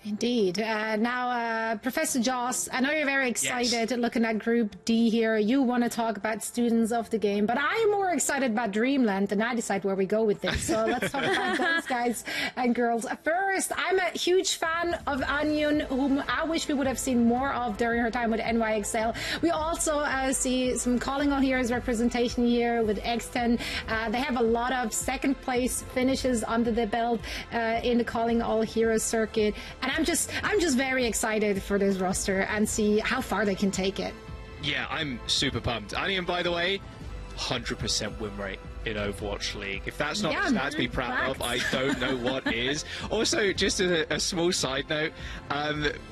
Indeed. Now, Professor Joss, I know you're very excited Yes. looking at Group D here. You want to talk about students of the game, but I am more excited about Dreamland, and I decide where we go with this. So let's talk about those guys and girls. First, I'm a huge fan of Anyun, whom I wish we would have seen more of during her time with NYXL. We also see some Calling All Heroes representation here with X10. They have a lot of second place finishes under the belt in the Calling All Heroes circuit. And I'm just very excited for this roster and see how far they can take it. Yeah, I'm super pumped. And by the way, 100% win rate in Overwatch League. If that's not a stat to be proud of, I don't know what is. Also, just a small side note,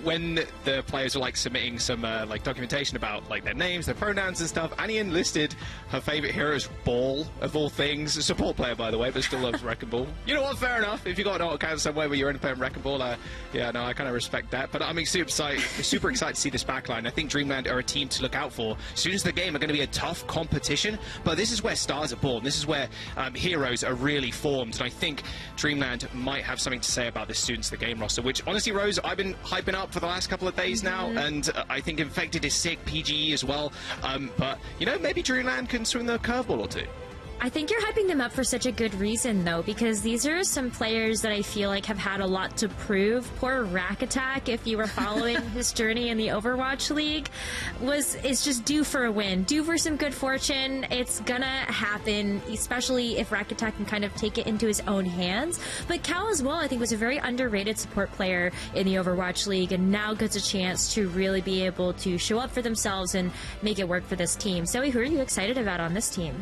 when the players were like submitting some like documentation about like their names, their pronouns and stuff, Anian listed her favorite hero as Ball, of all things. A support player, by the way, but still loves Wrecking Ball. You know what? Fair enough. If you got an account somewhere where you're in playing Wrecking Ball, yeah, no, I kind of respect that. But I'm super excited to see this backline. I think Dreamland are a team to look out for. Students of the game are going to be a tough competition, but this is where stars are born. This is where heroes are really formed, and I think Dreamland might have something to say about the students of the game roster, which honestly, Rose, I've been hyping up for the last couple of days now, and I think Infected is sick, PGE as well, but you know, maybe Dreamland can swing the curveball or two. I think you're hyping them up for such a good reason, though, because these are some players that I feel like have had a lot to prove. Poor Rack Attack, if you were following his journey in the Overwatch League, is just due for a win, due for some good fortune. It's gonna happen, especially if Rack Attack can kind of take it into his own hands. But Cal as well, I think, was a very underrated support player in the Overwatch League, and now gets a chance to really be able to show up for themselves and make it work for this team. Zoe, who are you excited about on this team?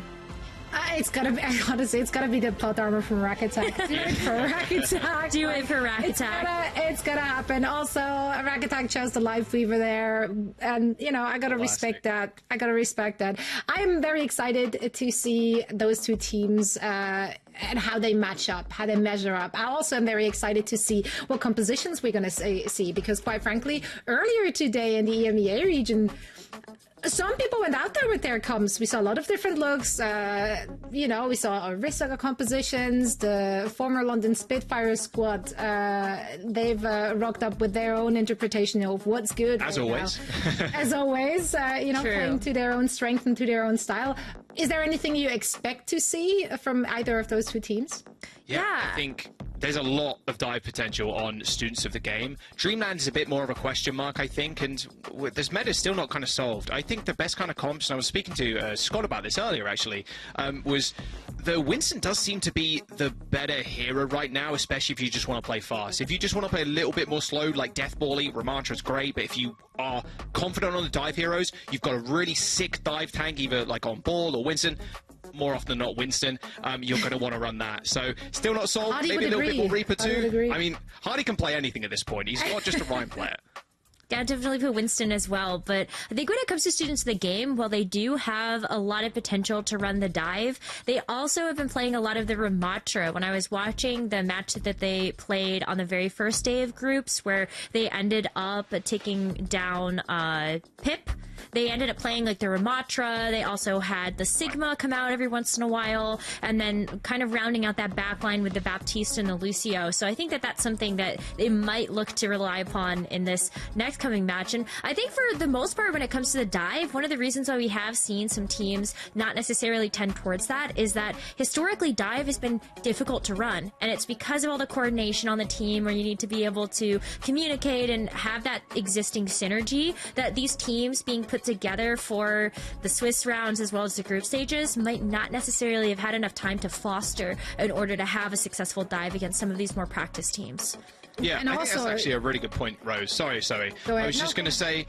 It's gotta be, honestly, it's gotta be the plot armor from Rack Attack. Do it for Rack Attack. Do it for Rack Attack. It's gonna happen. Also, Rack Attack chose the Life Weaver there, and you know, I gotta respect that. I'm very excited to see those two teams and how they match up, how they measure up. I also am very excited to see what compositions we're gonna see, because quite frankly, earlier today in the EMEA region, some people went out there with their comps. We saw a lot of different looks. You know, we saw Arisaga compositions, the former London Spitfire squad. They've rocked up with their own interpretation of what's good. As always. As always, you know, playing to their own strength and to their own style. Is there anything you expect to see from either of those two teams? Yeah, I think there's a lot of dive potential on students of the game. Dreamland is a bit more of a question mark, I think, and this meta is still not kind of solved. I think the best kind of comps, and I was speaking to Scott about this earlier, actually, was the Winston does seem to be the better hero right now, especially if you just want to play fast. If you just want to play a little bit more slow, like Deathbally, Ramantra's great, but if you are confident on the dive heroes, you've got a really sick dive tank, either like on Ball or Winston. More often than not Winston, you're going to want to run that. So still not solved. Hardy maybe a little bit more Reaper too. I mean, Hardy can play anything at this point. He's not just a Rhyme player. Yeah, definitely put Winston as well. But I think when it comes to students of the game, while they do have a lot of potential to run the dive, they also have been playing a lot of the Ramatra. When I was watching the match that they played on the very first day of groups, where they ended up taking down Pip, they ended up playing like the Ramatra. They also had the Sigma come out every once in a while, and then kind of rounding out that back line with the Baptiste and the Lucio. So I think that that's something that they might look to rely upon in this next coming match. And I think for the most part, when it comes to the dive, one of the reasons why we have seen some teams not necessarily tend towards that is that historically dive has been difficult to run, and it's because of all the coordination on the team, where you need to be able to communicate and have that existing synergy, that these teams being put together for the Swiss rounds as well as the group stages might not necessarily have had enough time to foster in order to have a successful dive against some of these more practiced teams. Yeah, and I also, think that's actually a really good point, Rose. Sorry. I was just going to say,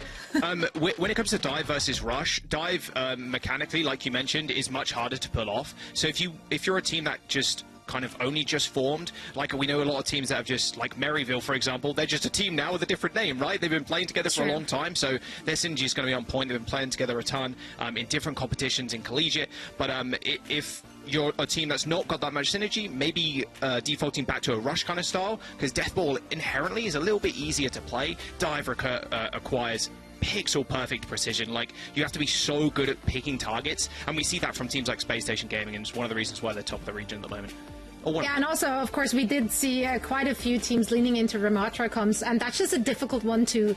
when it comes to dive versus rush, dive mechanically, like you mentioned, is much harder to pull off. So if you're a team that just kind of only just formed, like we know a lot of teams that have just, like Maryville, for example, they're just a team now with a different name, right? They've been playing together for a long time, so their synergy is going to be on point. They've been playing together a ton in different competitions in collegiate, but if you're a team that's not got that much synergy, maybe defaulting back to a rush kind of style, because Deathball inherently is a little bit easier to play. Dive acquires pixel perfect precision. Like, you have to be so good at picking targets, and we see that from teams like Space Station Gaming, and it's one of the reasons why they're top of the region at the moment. Yeah, and also, of course, we did see quite a few teams leaning into Ramatra comps, and that's just a difficult one to,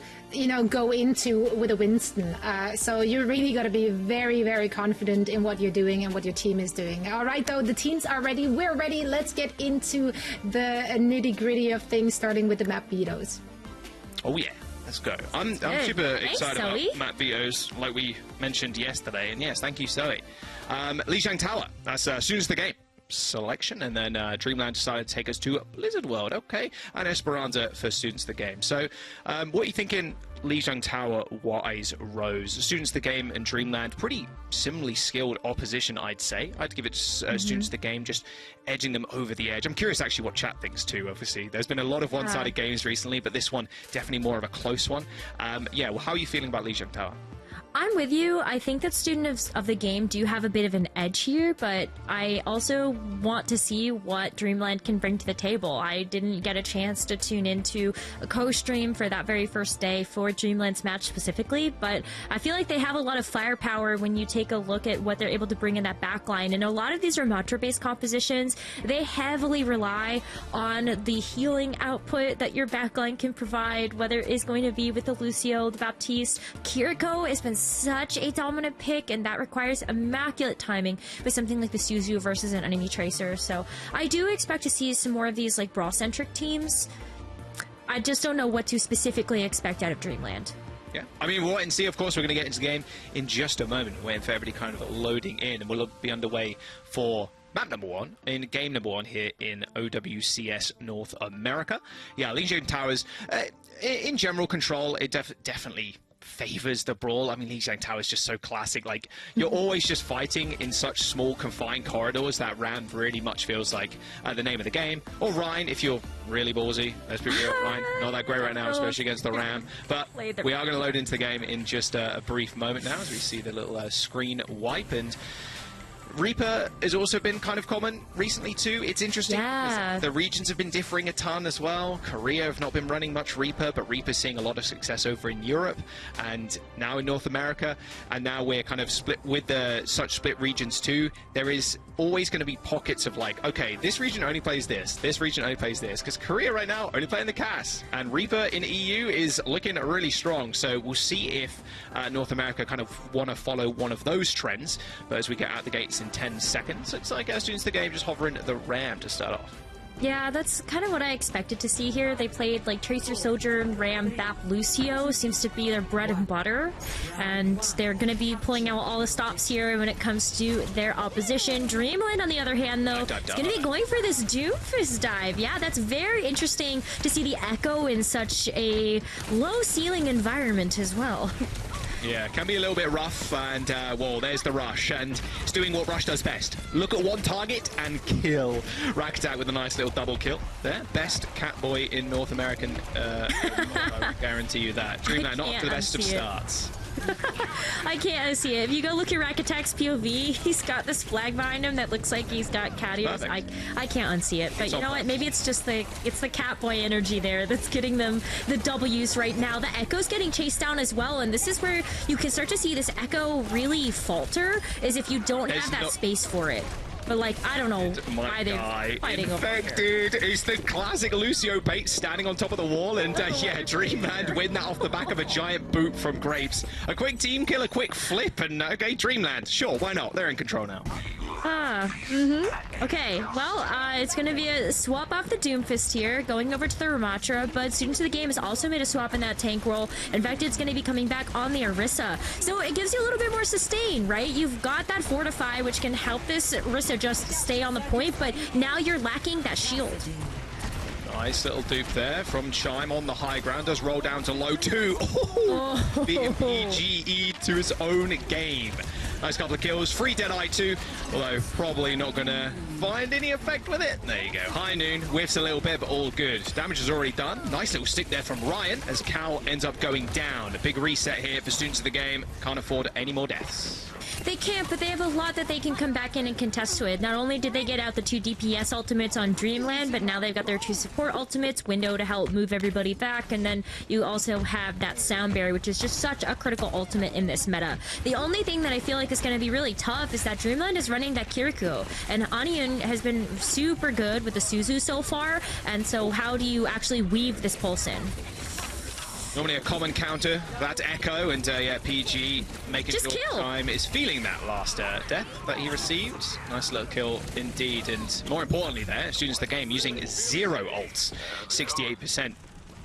go into with a Winston. So you're really got to be very, very confident in what you're doing and what your team is doing. All right, though, the teams are ready. We're ready. Let's get into the nitty-gritty of things, starting with the map vetoes. Oh, yeah. Let's go. I'm super excited about map vetoes, like we mentioned yesterday. And yes, thank you, Zoe. Lijiang Tower. That's Students of the Game selection, and then Dreamland decided to take us to Blizzard World, okay, and Esperança for Students of the Game. So what are you thinking Lijiang Tower wise, Rose? Students of the Game and Dreamland, pretty similarly skilled opposition, I'd say. I'd give it Students of the Game, just edging them over the edge. I'm curious actually what chat thinks too, obviously. There's been a lot of one-sided games recently, but this one definitely more of a close one. Yeah, well, how are you feeling about Lijiang Tower? I'm with you. I think that Students of the Game do have a bit of an edge here, but I also want to see what Dreamland can bring to the table. I didn't get a chance to tune into a co-stream for that very first day for Dreamland's match specifically, but I feel like they have a lot of firepower when you take a look at what they're able to bring in that backline. And a lot of these Ramatra-based compositions, they heavily rely on the healing output that your backline can provide, whether it is going to be with the Lucio, the Baptiste. Kiriko has been such a dominant pick, and that requires immaculate timing with something like the Suzu versus an enemy tracer. So I do expect to see some more of these like brawl-centric teams. I just don't know what to specifically expect out of Dreamland. Yeah, I mean, we'll wait and see. Of course, we're going to get into the game in just a moment, waiting for everybody kind of loading in, and we'll be underway for map number 1 in game number 1 here in OWCS North America. Yeah, Lijiang Towers, in general control, it definitely favors the brawl. I mean, Lijiang Tower is just so classic. Like, you're always just fighting in such small, confined corridors that Ram really much feels like the name of the game. Or Rhine, if you're really ballsy. Let's be real, Rhine. Not that great right now, especially against the Ram. But we are going to load into the game in just a brief moment now as we see the little screen wipe. And Reaper has also been kind of common recently too. It's interesting because the regions have been differing a ton as well. Korea have not been running much Reaper, but Reaper's seeing a lot of success over in Europe and now in North America. And now we're kind of split with such split regions too. There is always going to be pockets of like, okay, this region only plays this region only plays this, because Korea right now only playing the CAS, and Reaper in EU is looking really strong. So we'll see if North America kind of want to follow one of those trends. But as we get out the gates in 10 seconds, it's like Students of the Game just hovering the Ram to start off. Yeah, that's kind of what I expected to see here. They played like Tracer, Soldier, Ram, Bap, Lucio seems to be their bread and butter, and they're going to be pulling out all the stops here when it comes to their opposition. Dreamland, on the other hand, though, is going to be going for this Doomfist dive. Yeah, that's very interesting to see the Echo in such a low ceiling environment as well. Yeah, can be a little bit rough, and, well, there's the Rush, and it's doing what Rush does best. Look at one target and kill. Rakatak with a nice little double kill there. Best Catboy in North American, I guarantee you that. Dreamland, not off to the best of starts. I can't unsee it. If you go look at Rakatak's POV, he's got this flag behind him that looks like he's got cat ears. I can't unsee it. But you know what? Maybe it's just the Catboy energy there that's getting them the W's right now. The Echo's getting chased down as well, and this is where you can start to see this Echo really falter, is if you don't have that space for it. But, like, I don't know why they're fighting over here. Dude, it's the classic Lucio bait standing on top of the wall, and yeah, Dreamland win that off the back of a giant boot from Grapes. A quick team kill, a quick flip, and okay, Dreamland, sure, why not? They're in control now. Okay, well, it's going to be a swap off the Doomfist here, going over to the Ramatra, but Students of the Game has also made a swap in that tank role. In fact, it's going to be coming back on the Orisa. So it gives you a little bit more sustain, right? You've got that Fortify, which can help this Orisa just stay on the point, but now you're lacking that shield. Nice little dupe there from Chime on the high ground. Does roll down to low too. Oh, beating PGE to his own game. Nice couple of kills. Free Deadeye too, although probably not going to find any effect with it. There you go. High Noon whiffs a little bit, but all good. Damage is already done. Nice little stick there from Ryan as Cal ends up going down. A big reset here for Students of the Game. Can't afford any more deaths. They can't, but they have a lot that they can come back in and contest with. Not only did they get out the 2 DPS ultimates on Dreamland, but now they've got their 2 support ultimates, Window to help move everybody back, and then you also have that Sound Barrier, which is just such a critical ultimate in this meta. The only thing that I feel like is going to be really tough is that Dreamland is running that Kiriko, and Onion has been super good with the Suzu so far, and so how do you actually weave this pulse in? Normally a common counter, that Echo, and yeah, PG making Just sure Time is feeling that last death that he received. Nice little kill indeed, and more importantly there, students of the game using 0 ults, 68%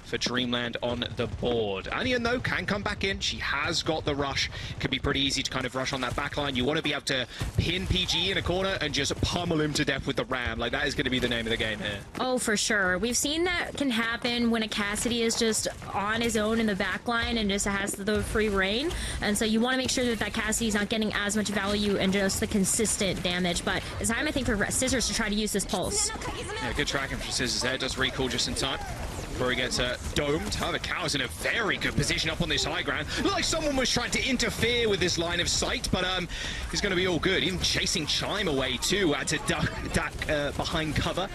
for Dreamland on the board. Onion, though, can come back in. She has got the rush. Could be pretty easy to kind of rush on that backline. You want to be able to pin PG in a corner and just pummel him to death with the ram. Like, that is going to be the name of the game here. Oh, for sure. We've seen that can happen when a Cassidy is just on his own in the backline and just has the free reign. And so you want to make sure that that Cassidy's not getting as much value and just the consistent damage. But it's time, I think, for Scissors to try to use this pulse. Yeah, good tracking from Scissors there. Does recall just in time before he gets domed. However, Cow's in a very good position up on this high ground. Looked like someone was trying to interfere with this line of sight, but he's going to be all good. Even chasing Chime away too, had to duck behind cover.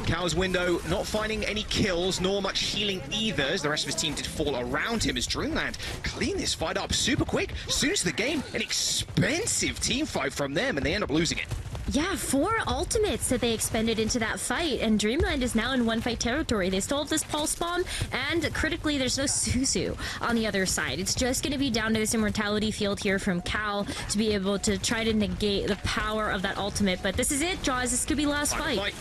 Cow's Window not finding any kills, nor much healing either, as the rest of his team did fall around him, as Dreamland clean this fight up super quick. As soon as the game, an expensive team fight from them, and they end up losing it. Yeah, 4 ultimates that they expended into that fight, and Dreamland is now in 1-fight territory. They still have this pulse bomb, and critically, there's no Suzu on the other side. It's just going to be down to this immortality field here from Cal to be able to try to negate the power of that ultimate. But this is it, Jaws. This could be last fight.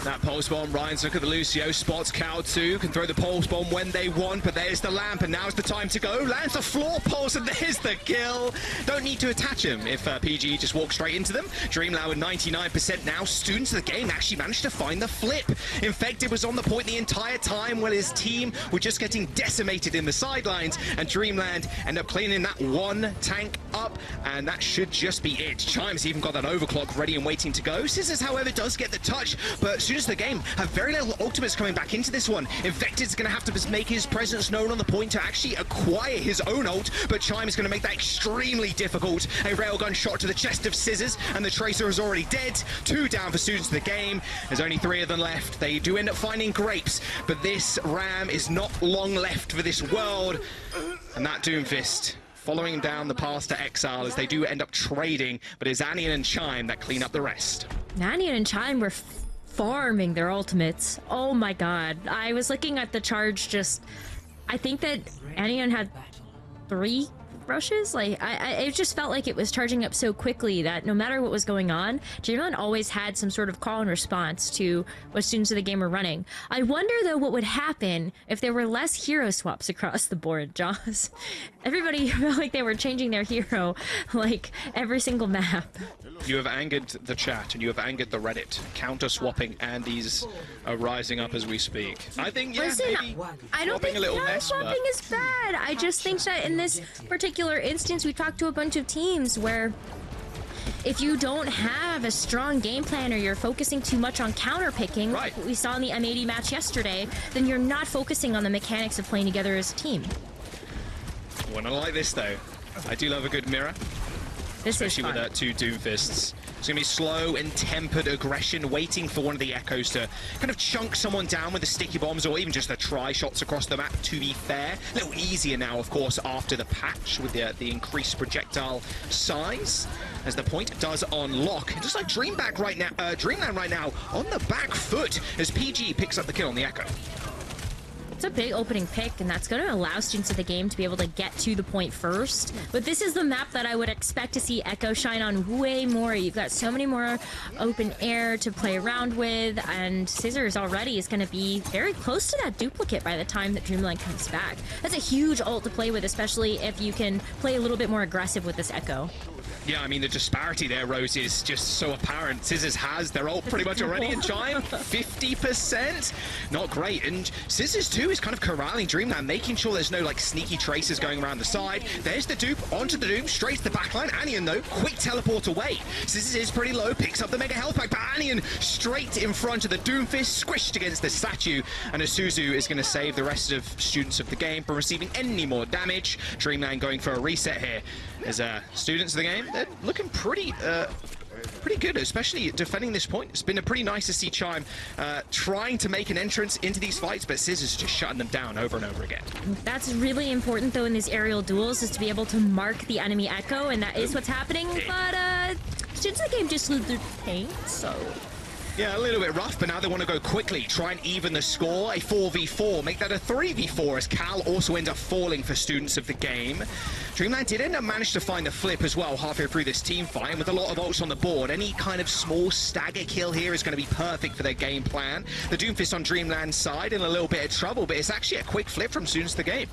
That pulse bomb, Ryan's look at the Lucio, spots Cal too, can throw the pulse bomb when they want, but there's the lamp, and now's the time to go. Lands the floor pulse, and there's the kill. Don't need to attach him if PG just walks straight into them. Dreamland with 99% now. Students of the game actually managed to find the flip. Infected was on the point the entire time while his team were just getting decimated in the sidelines, and Dreamland end up cleaning that 1 tank up, and that should just be it. Chime's even got that overclock ready and waiting to go. Scissors, however, does get the touch, but students of the game have very little ultimates coming back into this one. Infected's going to have to make his presence known on the point to actually acquire his own ult, but Chime is going to make that extremely difficult. A railgun shot to the chest of Scissors, and the Tracer is already dead. 2 down for students of the game. There's only 3 of them left. They do end up finding Grapes, but this ram is not long left for this world. And that Doomfist following down the path to exile, as they do end up trading, but it's Anion and Chime that clean up the rest. Anion and Chime were farming their ultimates. Oh my god. I was looking at the charge just... I think that Anion had 3 rushes. Like, it just felt like it was charging up so quickly that no matter what was going on, Dreamland always had some sort of call and response to what students of the game were running. I wonder, though, what would happen if there were less hero swaps across the board, Jaws. Everybody felt like they were changing their hero, like, every single map. You have angered the chat, and you have angered the Reddit. Counter-swapping Andes are rising up as we speak. I think, yeah, listen, maybe I don't think counter-swapping is bad. I just think that in this particular instance, we talked to a bunch of teams where if you don't have a strong game plan, or you're focusing too much on counter-picking, like what we saw in the M80 match yesterday, then you're not focusing on the mechanics of playing together as a team. When I like this, though, I do love a good mirror. Especially with 2 Doomfists. It's going to be slow and tempered aggression, waiting for one of the Echoes to kind of chunk someone down with the sticky bombs, or even just the try-shots across the map, to be fair. A little easier now, of course, after the patch with the increased projectile size, as the point does unlock. Just like Dreamland right now, on the back foot, as PG picks up the kill on the Echo. It's a big opening pick, and that's going to allow students of the game to be able to get to the point first. But this is the map that I would expect to see Echo shine on way more. You've got so many more open air to play around with, and Scissors already is going to be very close to that duplicate by the time that Dreamland comes back. That's a huge ult to play with, especially if you can play a little bit more aggressive with this Echo. Yeah, I mean, the disparity there, Rose, is just so apparent. Scissors has their ult pretty much already in Chime. 50%. Not great. And Scissors, too, is kind of corralling Dreamland, making sure there's no, like, sneaky traces going around the side. There's the dupe, onto the Doom, straight to the backline. Anion, though, quick teleport away. Scissors is pretty low, picks up the Mega Health Pack, but Anion straight in front of the Doomfist, squished against the statue, and Isuzu is going to save the rest of students of the game from receiving any more damage. Dreamland going for a reset here. As students of the game, they're looking pretty good, especially defending this point. It's been pretty nice to see Chime trying to make an entrance into these fights, but Scissors just shutting them down over and over again. That's really important, though, in these aerial duels, is to be able to mark the enemy echo, and that is what's happening. But since the game just lose their paint, so... Yeah, a little bit rough, but now they want to go quickly, try and even the score. A 4v4, make that a 3v4 as Cal also ends up falling for students of the game. Dreamland did end up manage to find the flip as well halfway through this team fight, and with a lot of ults on the board, any kind of small stagger kill here is going to be perfect for their game plan. The Doomfist on Dreamland's side in a little bit of trouble, but it's actually a quick flip from students of the game.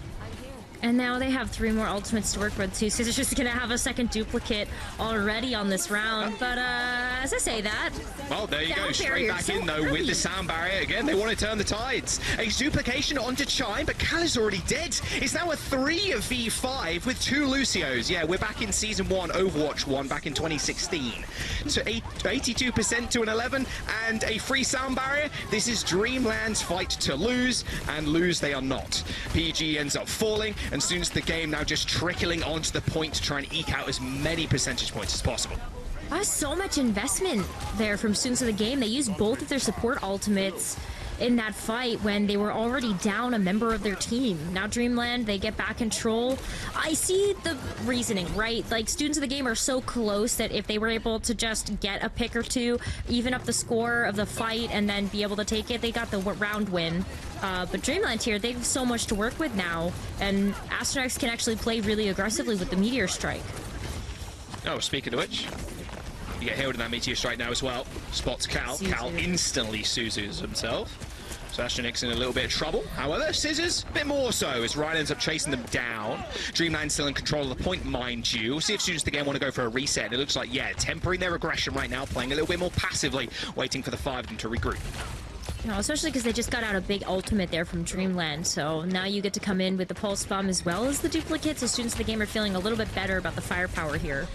And now they have 3 more ultimates to work with, too. Scissors just going to have a second duplicate already on this round. But as I say that... Well, there you go. Straight back in, though, with the sound barrier. Again, they want to turn the tides. A duplication onto Chime, but Cal is already dead. It's now a 3v5 with 2 Lucios. Yeah, we're back in Season 1, Overwatch 1, back in 2016. So 82% to an 11, and a free sound barrier. This is Dreamland's fight to lose, and lose they are not. PG ends up falling, and students of the game now just trickling onto the point to try and eke out as many percentage points as possible. There's so much investment there from students of the game. They used both of their support ultimates in that fight when they were already down a member of their team. Now Dreamland, they get back control. I see the reasoning, right? Like, students of the game are so close that if they were able to just get a pick or two, even up the score of the fight, and then be able to take it, they got the round win. But Dreamland here, they have so much to work with now, and Asterix can actually play really aggressively with the Meteor Strike. Oh, speaking of which, you get held in that Meteor Strike now as well. Spots Cal. Cal instantly Suzus himself. So Asterix in a little bit of trouble. However, Scissors, a bit more so, as Ryan ends up chasing them down. Dreamland still in control of the point, mind you. We'll see if students of the game want to go for a reset. It looks like, yeah, tempering their aggression right now, playing a little bit more passively, waiting for the 5 of them to regroup. No, especially because they just got out a big ultimate there from Dreamland, so now you get to come in with the Pulse Bomb as well as the duplicates, so students of the game are feeling a little bit better about the firepower here.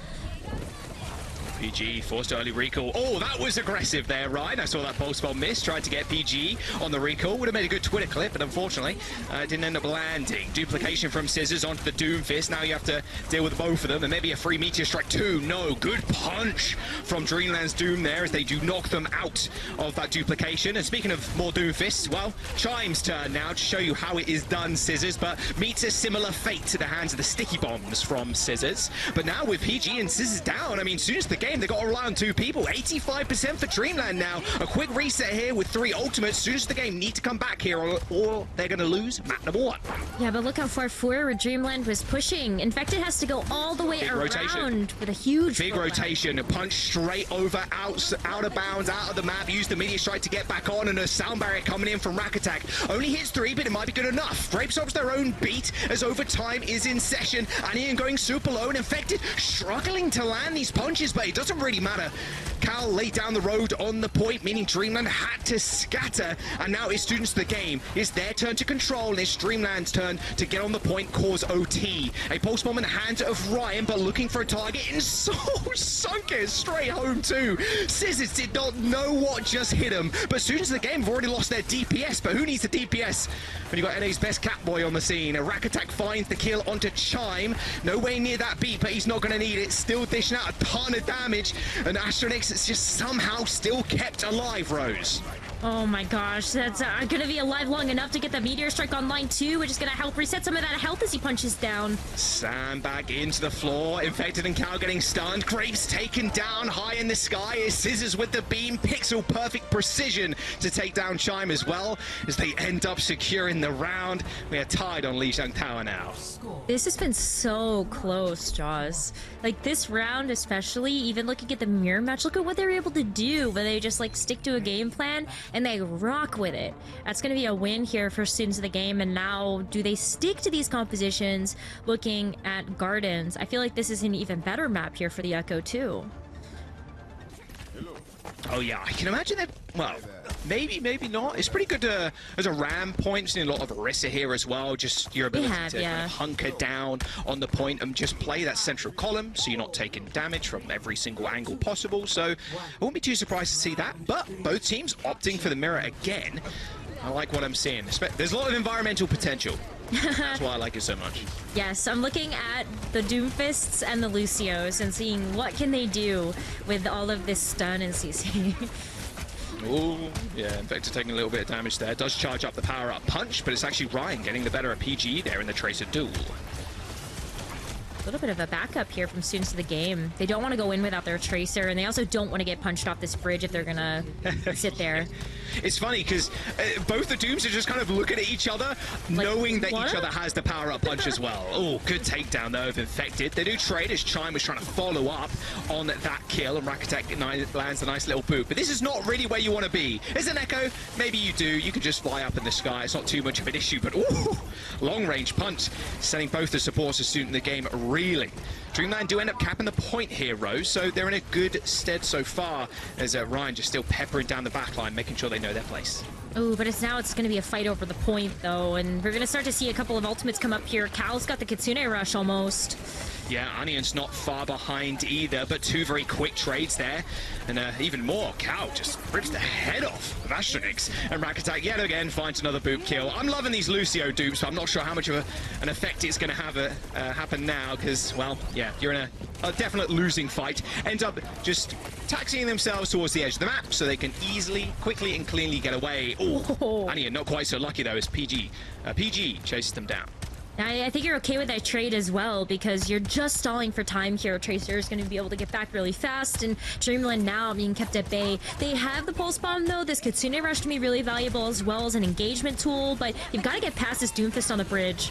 PG forced early recall. Oh, that was aggressive there, Ryan. I saw that pulse bomb miss. Tried to get PG on the recall. Would have made a good Twitter clip, but unfortunately, it didn't end up landing. Duplication from Scissors onto the Doomfist. Now you have to deal with both of them, and maybe a free Meteor Strike too. No, good punch from Dreamland's Doom there as they do knock them out of that duplication. And speaking of more Doomfists, well, Chime's turn now to show you how it is done, Scissors, but meets a similar fate to the hands of the sticky bombs from Scissors. But now with PG and Scissors down, I mean, students of the game, they got to rely on 2 people. 85% for Dreamland now. A quick reset here with 3 ultimates. Students of the game need to come back here or they're going to lose map number 1. Yeah, but look how far forward Dreamland was pushing. Infected has to go all the way big around rotation. With a huge big rotation. A punch straight over, out of bounds, out of the map. Use the Meteor Strike to get back on, and a sound barrier coming in from Rack Attack. Only hits 3, but it might be good enough. Grape stops their own beat as overtime is in session. And Ian going super low, and Infected struggling to land these punches, but it doesn't really matter. Cal laid down the road on the point, meaning Dreamland had to scatter, and now it's students of the game. It's their turn to control, and it's Dreamland's turn to get on the point, cause OT. A pulse bomb in the hands of Ryan, but looking for a target, and so sunk it straight home too. Scissors did not know what just hit him, but students of the game have already lost their DPS, but who needs the DPS when you got NA's best Catboy on the scene? A Rack Attack finds the kill onto Chime. Nowhere near that beat, but he's not going to need it. Still dishing out a ton of damage, and Asterix is just somehow still kept alive, Rose. Oh my gosh, that's going to be alive long enough to get the Meteor Strike online too, which is going to help reset some of that health as he punches down. Sandbag into the floor, Infected and Cal getting stunned. Grapes taken down high in the sky as Scissors with the beam, pixel perfect precision to take down Chime as well as they end up securing the round. We are tied on Lijiang Tower now. This has been so close, Jaws. Like this round especially, even looking at the mirror match, look at what they're able to do where they just like stick to a game plan and they rock with it. That's going to be a win here for students of the game. And now, do they stick to these compositions looking at Gardens? I feel like this is an even better map here for the Echo, too. Oh, yeah, I can imagine that. Well, maybe not. It's pretty good as a ram point. Seeing a lot of Orisa here as well. Just your ability to kind of hunker down on the point and just play that central column so you're not taking damage from every single angle possible. So I wouldn't be too surprised to see that. But both teams opting for the mirror again. I like what I'm seeing. There's a lot of environmental potential That's why I like it so much. Yes, I'm looking at the Doomfists and the Lucios and seeing what can they do with all of this stun and CC. Oh, yeah, Infector taking a little bit of damage there. Does charge up the power-up punch, but it's actually Ryan getting the better of PGE there in the Tracer duel. A little bit of a backup here from students of the game. They don't want to go in without their Tracer, and they also don't want to get punched off this bridge if they're going to sit there. It's funny because both the Dooms are just kind of looking at each other, like, knowing that each other has the power-up punch as well. Oh, good takedown, though, of Infected. They do trade as Chime was trying to follow up on that kill, and Rakatek lands a nice little boot. But this is not really where you want to be. As an Echo, maybe you do. You can just fly up in the sky. It's not too much of an issue. But, ooh, long-range punch, sending both the supports of student in the game reeling. Dreamland do end up capping the point here, Rose, so they're in a good stead so far, as Ryan just still peppering down the backline, making sure they know their place. Oh, but it's going to be a fight over the point, though, and we're going to start to see a couple of ultimates come up here. Cal's got the Kitsune Rush almost. Yeah, Onion's not far behind either, but two very quick trades there. And even more, Cal just rips the head off of Astronix. And Rakatek yet again finds another boot kill. I'm loving these Lucio dupes, but I'm not sure how much of an effect it's going to have happen now, because, well, yeah, you're in a definite losing fight. End up just taxiing themselves towards the edge of the map so they can easily, quickly, and cleanly get away. Oh, Onion not quite so lucky, though, as PG chases them down. I think you're okay with that trade as well, because you're just stalling for time here. Tracer is going to be able to get back really fast, and Dreamland now being kept at bay. They have the Pulse Bomb, though. This Kitsune Rush can be really valuable as well as an engagement tool, but you've got to get past this Doomfist on the bridge.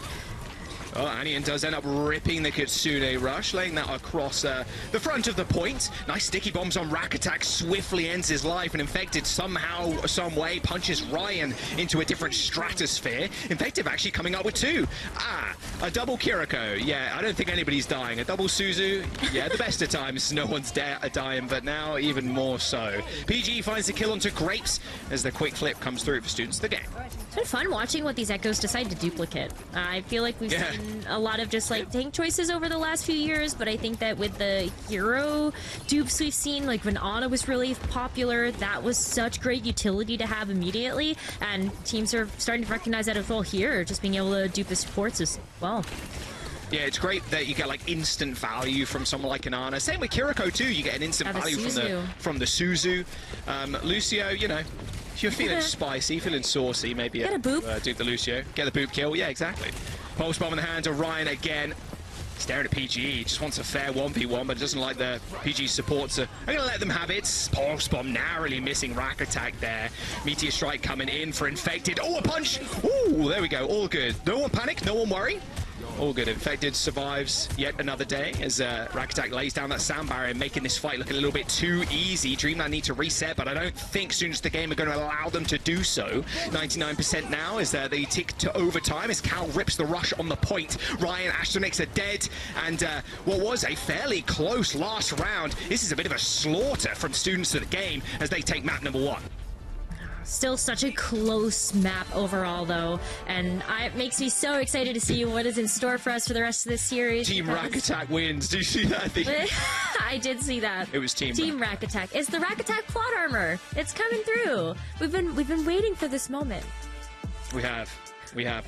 Oh, Anian does end up ripping the Kitsune Rush, laying that across the front of the point. Nice sticky bombs on Rakatek, swiftly ends his life, and Infected somehow, some way, punches Ryan into a different stratosphere. Infected actually coming up with two. A double Kiriko. Yeah, I don't think anybody's dying. A double Suzu. Yeah, the best of times, no one's dying, but now even more so. PG finds the kill onto Grapes as the quick flip comes through for students of the game. It's been fun watching what these Echoes decide to duplicate. I feel like we've seen a lot of just like tank choices over the last few years, but I think that with the hero dupes we've seen, like when Ana was really popular, that was such great utility to have immediately, and teams are starting to recognize that as well here, just being able to dupe the supports as well. Yeah, it's great that you get like instant value from someone like an Ana. Same with Kiriko too, you get an instant value from the Suzu. Lucio, you know, if you're feeling spicy, feeling saucy, maybe get a boop. Duke the Lucio. Get the boop kill, yeah, exactly. Pulse Bomb in the hand of Ryan again. Staring at PGE, just wants a fair 1v1, but doesn't like the PG supports. I'm going to let them have it. Pulse Bomb narrowly missing Rakatek there. Meteor Strike coming in for Infected. Oh, a punch! Ooh, there we go, all good. No one panic, no one worry. All good. Infected survives yet another day as Rakatek lays down that sound barrier, making this fight look a little bit too easy. Dreamland need to reset, but I don't think students of the game are going to allow them to do so. 99% now as they tick to overtime as Cal rips the rush on the point. Ryan, Astronix are dead, and what was a fairly close last round, this is a bit of a slaughter from students of the game as they take map number 1. Still such a close map overall, though, and it makes me so excited to see what is in store for us for the rest of this series. Team Rakatek wins. Do you see that? I did see that. It was Team Rakatek. It's the Rakatek plot armor. It's coming through. We've been waiting for this moment. We have.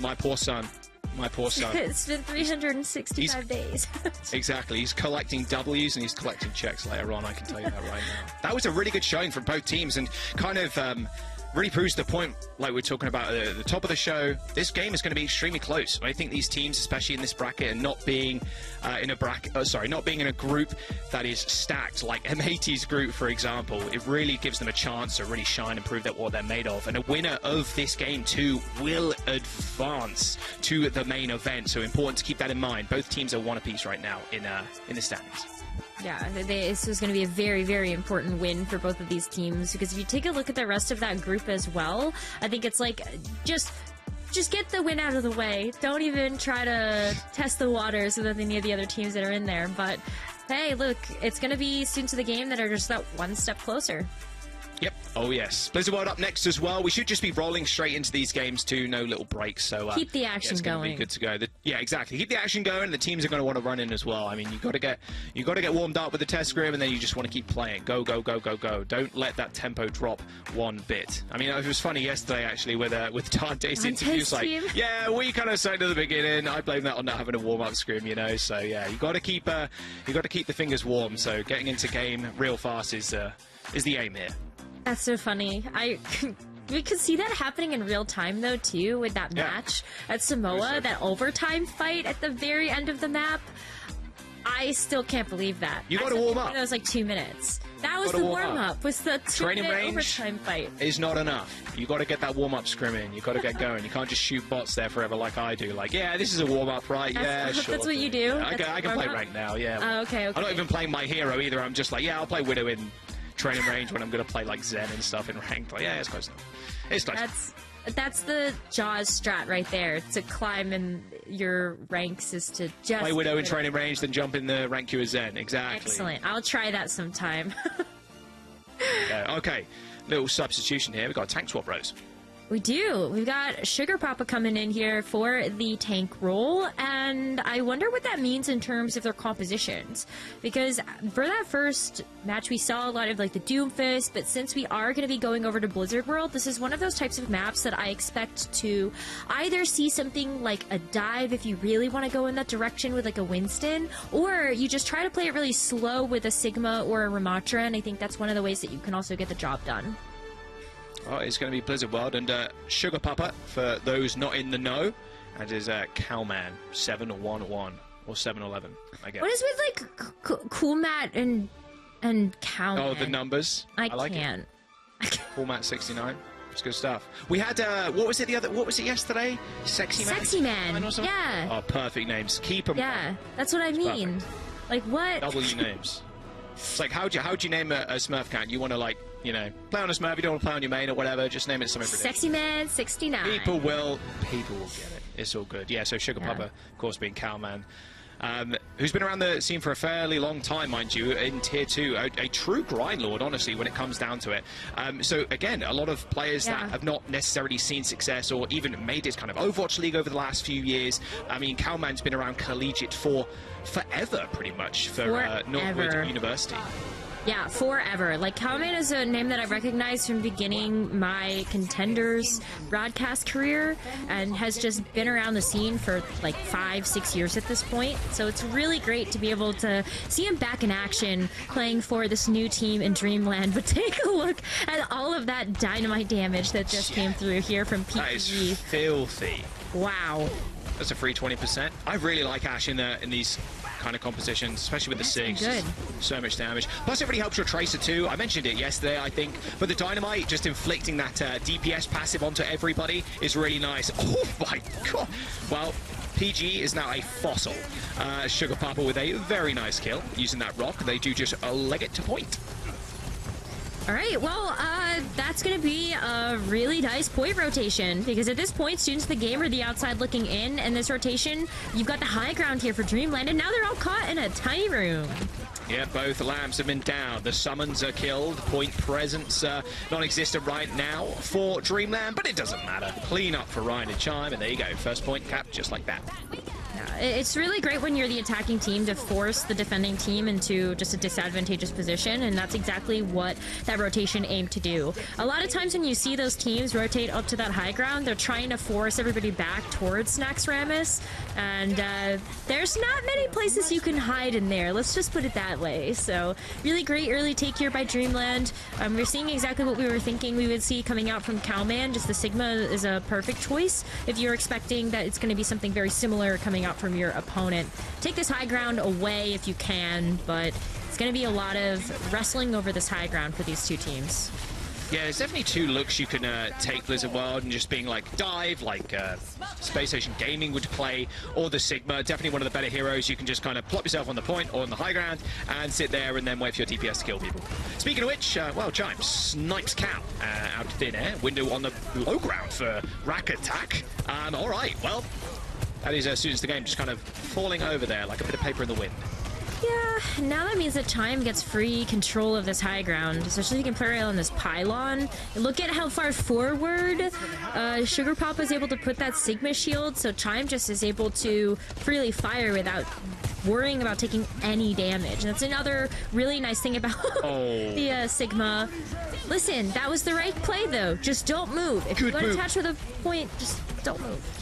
My poor son. My poor son. It's been 365 days. Exactly. He's collecting W's and he's collecting checks later on, I can tell you that right now. That was a really good showing from both teams and kind of really proves the point, like we're talking about at the top of the show. This game is going to be extremely close. I think these teams, especially in this bracket, and not being not being in a group that is stacked, like M80's group, for example, it really gives them a chance to really shine and prove that what they're made of. And a winner of this game too will advance to the main event. So important to keep that in mind. Both teams are one apiece right now in the standings. Yeah, this is going to be a very, very important win for both of these teams, because if you take a look at the rest of that group as well, I think it's like just get the win out of the way. Don't even try to test the waters with any of the other teams that are in there. But hey, look, it's going to be students of the game that are just that one step closer. Yep. Oh, yes. Blizzard World up next as well. We should just be rolling straight into these games too. No little breaks. So keep the action going. Be good to go. Yeah, exactly. Keep the action going. The teams are going to want to run in as well. I mean, you got to get warmed up with the test scrim, and then you just want to keep playing. Go, go, go, go, go. Don't let that tempo drop one bit. I mean, it was funny yesterday actually with Dante's interviews. Like, yeah, we kind of said at the beginning. I blame that on not having a warm up scrim, you know. So yeah, you got to keep the fingers warm. So getting into game real fast is the aim here. That's so funny. We could see that happening in real time, though, too, with that match at Samoa, that overtime fight at the very end of the map. I still can't believe that. You got to warm up. That was like 2 minutes. That was the warm-up. Was the training range overtime fight. Is not enough. You got to get that warm-up scrim in. You got to get going. You can't just shoot bots there forever like I do. Like, yeah, this is a warm-up, right? Yeah, sure. That's what you do? I can play rank now, yeah. Okay. I'm not even playing my hero either. I'm just like, yeah, I'll play Widow in training range when I'm going to play like Zen and stuff in ranked. Like, yeah, it's close enough. It's close. That's the Jaws strat right there. To climb in your ranks is to just play Widow in training range, then jump in the rank queue as Zen. Exactly. Excellent. I'll try that sometime. Okay, little substitution here. We've got tank swap rows. We do. We've got Sugar Papa coming in here for the tank role, and I wonder what that means in terms of their compositions. Because for that first match, we saw a lot of like the Doomfist, but since we are going to be going over to Blizzard World, this is one of those types of maps that I expect to either see something like a dive if you really want to go in that direction with like a Winston, or you just try to play it really slow with a Sigma or a Ramatra, and I think that's one of the ways that you can also get the job done. Oh, it's going to be Blizzard World, and Sugar Papa, for those not in the know, that is Cowman, 711, or 711, I guess. What is with, like, Cool Matt and Cowman? Oh, the numbers? I like can't. Cool Matt 69. It's good stuff. We had, what was it yesterday? Sexy Man? Sexy Man, yeah. Oh, perfect names. Keep them. Yeah, that's what I mean. Perfect. Like, what? W names. It's like, how'd you name a Smurf count? You want to, like, you know, play on a Smurf, you don't want to play on your main or whatever, just name it something ridiculous. Sexy Man 69. People will get it. It's all good. Yeah, so Sugar Papa, of course, being Cowman, who's been around the scene for a fairly long time, mind you, in Tier 2. A true grind lord, honestly, when it comes down to it. So, again, a lot of players that have not necessarily seen success or even made it kind of Overwatch League over the last few years. I mean, Cowman's been around collegiate for forever, pretty much, for Northwood University. Yeah, forever. Like, Cowman is a name that I recognized from beginning my Contenders broadcast career and has just been around the scene for like 5-6 years at this point. So it's really great to be able to see him back in action playing for this new team in Dreamland. But take a look at all of that dynamite damage that just came through here from PPG. That is filthy. Wow. That's a free 20%. I really like Ash in these kind of compositions, especially with the SIGs. Good. So much damage. Plus, it really helps your Tracer too. I mentioned it yesterday, I think. But the Dynamite, just inflicting that DPS passive onto everybody is really nice. Oh my god. Well, PG is now a fossil. Sugar Papa with a very nice kill using that rock. They do just leg it to point. All right, well, that's going to be a really nice point rotation, because at this point, students of the game are the outside looking in, and this rotation, you've got the high ground here for Dreamland, and now they're all caught in a tiny room. Yeah, both lamps have been down. The summons are killed. Point presence non-existent right now for Dreamland, but it doesn't matter. Clean up for Ryan and Chime, and there you go. First point cap just like that. It's really great when you're the attacking team to force the defending team into just a disadvantageous position, and that's exactly what that rotation aimed to do. A lot of times when you see those teams rotate up to that high ground, they're trying to force everybody back towards Naxxramas, and there's not many places you can hide in there. Let's just put it that way. So really great early take here by Dreamland. We're seeing exactly what we were thinking we would see coming out from Cowman. Just the Sigma is a perfect choice if you're expecting that it's going to be something very similar coming out from your opponent. Take this high ground away if you can, but it's going to be a lot of wrestling over this high ground for these two teams. Yeah, there's definitely two looks you can take Blizzard World, and just being like dive, like Space Station Gaming would play, or the Sigma. Definitely one of the better heroes. You can just kind of plop yourself on the point or on the high ground and sit there and then wait for your DPS to kill people. Speaking of which, well, Chime snipes Cow out of thin air. Window on the low ground for rack attack. All right, well, that is students of the game just kind of falling over there like a bit of paper in the wind. Yeah, now that means that Chime gets free control of this high ground, especially if you can play around this pylon. Look at how far forward Sugar Papa is able to put that Sigma shield, so Chime just is able to freely fire without worrying about taking any damage. And that's another really nice thing about the Sigma. Listen, that was the right play, though. Just don't move. If you want to attach with a point, just don't move.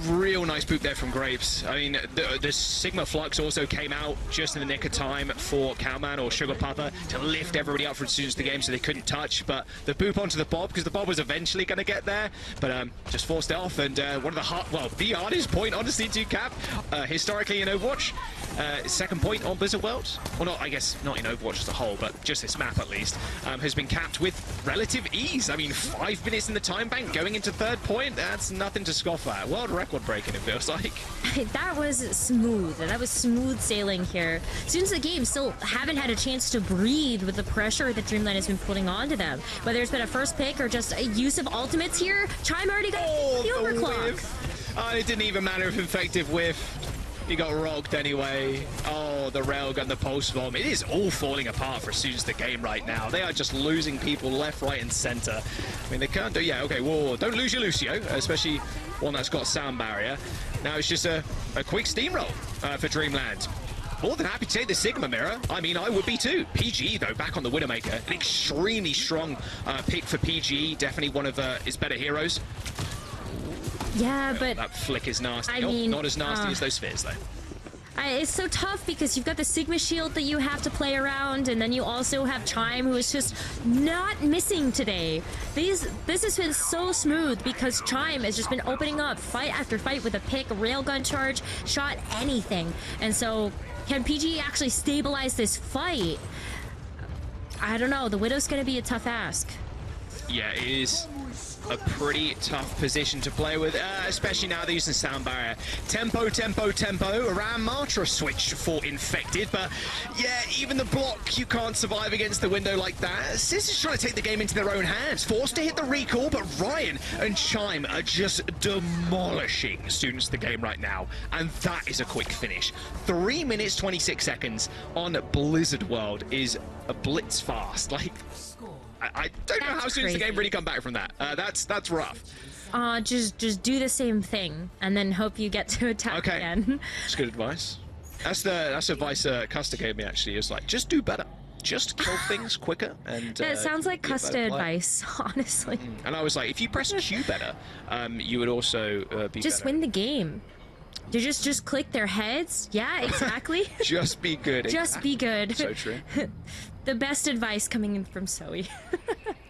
Real nice boot there from Grapes. I mean, the Sigma Flux also came out just in the nick of time for Cowman or Sugar Papa to lift everybody up for students of the game so they couldn't touch. But the boop onto the Bob, because the Bob was eventually going to get there, but just forced it off. And one of the hardest point, honestly, to cap historically in Overwatch. Second point on Blizzard World. Well, not, I guess, not in Overwatch as a whole, but just this map at least, has been capped with relative ease. I mean, 5 minutes in the time bank going into third point, that's nothing to scoff at. World record breaking, it feels like. That was smooth. That was smooth sailing here. Students of the game still haven't had a chance to breathe with the pressure that Dreamland has been putting onto them. Whether it's been a first pick or just a use of ultimates here, Chime already got the overclock. It didn't even matter if effective whiff. He got rocked anyway. Oh, the railgun, the pulse bomb. It is all falling apart for students of the game right now. They are just losing people left, right, and center. I mean, they can't do... Yeah, okay, whoa. Don't lose your Lucio, especially one that's got sound barrier. Now it's just a quick steamroll for Dreamland. More than happy to take the Sigma mirror. I mean, I would be too. PG, though, back on the Widowmaker. An extremely strong pick for PG. Definitely one of his better heroes. Yeah, but... That flick is nasty. I mean, not as nasty as those spheres, though. It's so tough because you've got the Sigma shield that you have to play around, and then you also have Chime, who is just not missing today. This has been so smooth because Chime has just been opening up fight after fight with a pick, a railgun charge, shot, anything. And so, can PG actually stabilize this fight? I don't know. The Widow's going to be a tough ask. Yeah, it is a pretty tough position to play with, especially now they're using sound barrier. Tempo. Around Matra switch for Infected, but yeah, even the block, you can't survive against the window like that. Sis is trying to take the game into their own hands, forced to hit the recall, but Ryan and Chime are just demolishing students of the game right now, and that is a quick finish. 3 minutes 26 seconds on Blizzard World is a blitz fast. Like, I don't know how soon does the game really come back from that. That's rough. Just do the same thing and then hope you get to attack again. That's good advice. That's advice Custa gave me actually. It's like, just do better. Just kill things quicker. And that sounds like Custa advice, honestly. And I was like, if you press Q better, you would also be just better. Win the game. To just click their heads. Yeah, exactly. Just be good. Just be good. So true. The best advice coming in from Zoe.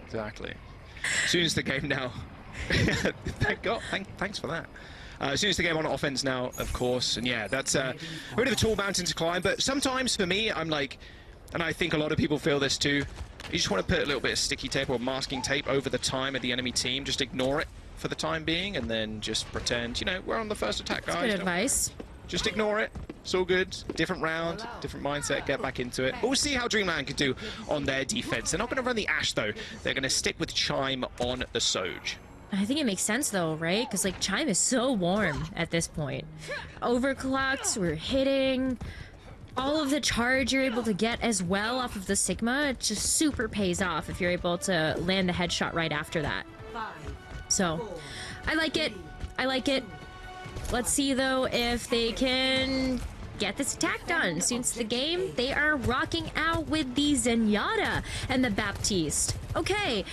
Exactly. As soon as the game now... Thank God. Thanks for that. As soon as the game on offense now, of course. And yeah, that's a bit of a tall mountain to climb. But sometimes for me, I'm like... And I think a lot of people feel this too. You just want to put a little bit of sticky tape or masking tape over the time of the enemy team. Just ignore it for the time being. And then just pretend, you know, we're on the first attack, guys. That's good advice. Just ignore it. It's all good. Different round, different mindset, get back into it. But we'll see how Dreamland can do on their defense. They're not going to run the Ashe, though. They're going to stick with Chime on the Soj. I think it makes sense, though, right? Because, like, Chime is so warm at this point. Overclocked, we're hitting. All of the charge you're able to get as well off of the Sigma, it just super pays off if you're able to land the headshot right after that. So, I like it. I like it. Let's see, though, if they can get this attack done. Since the game, they are rocking out with the Zenyatta and the Baptiste. Okay,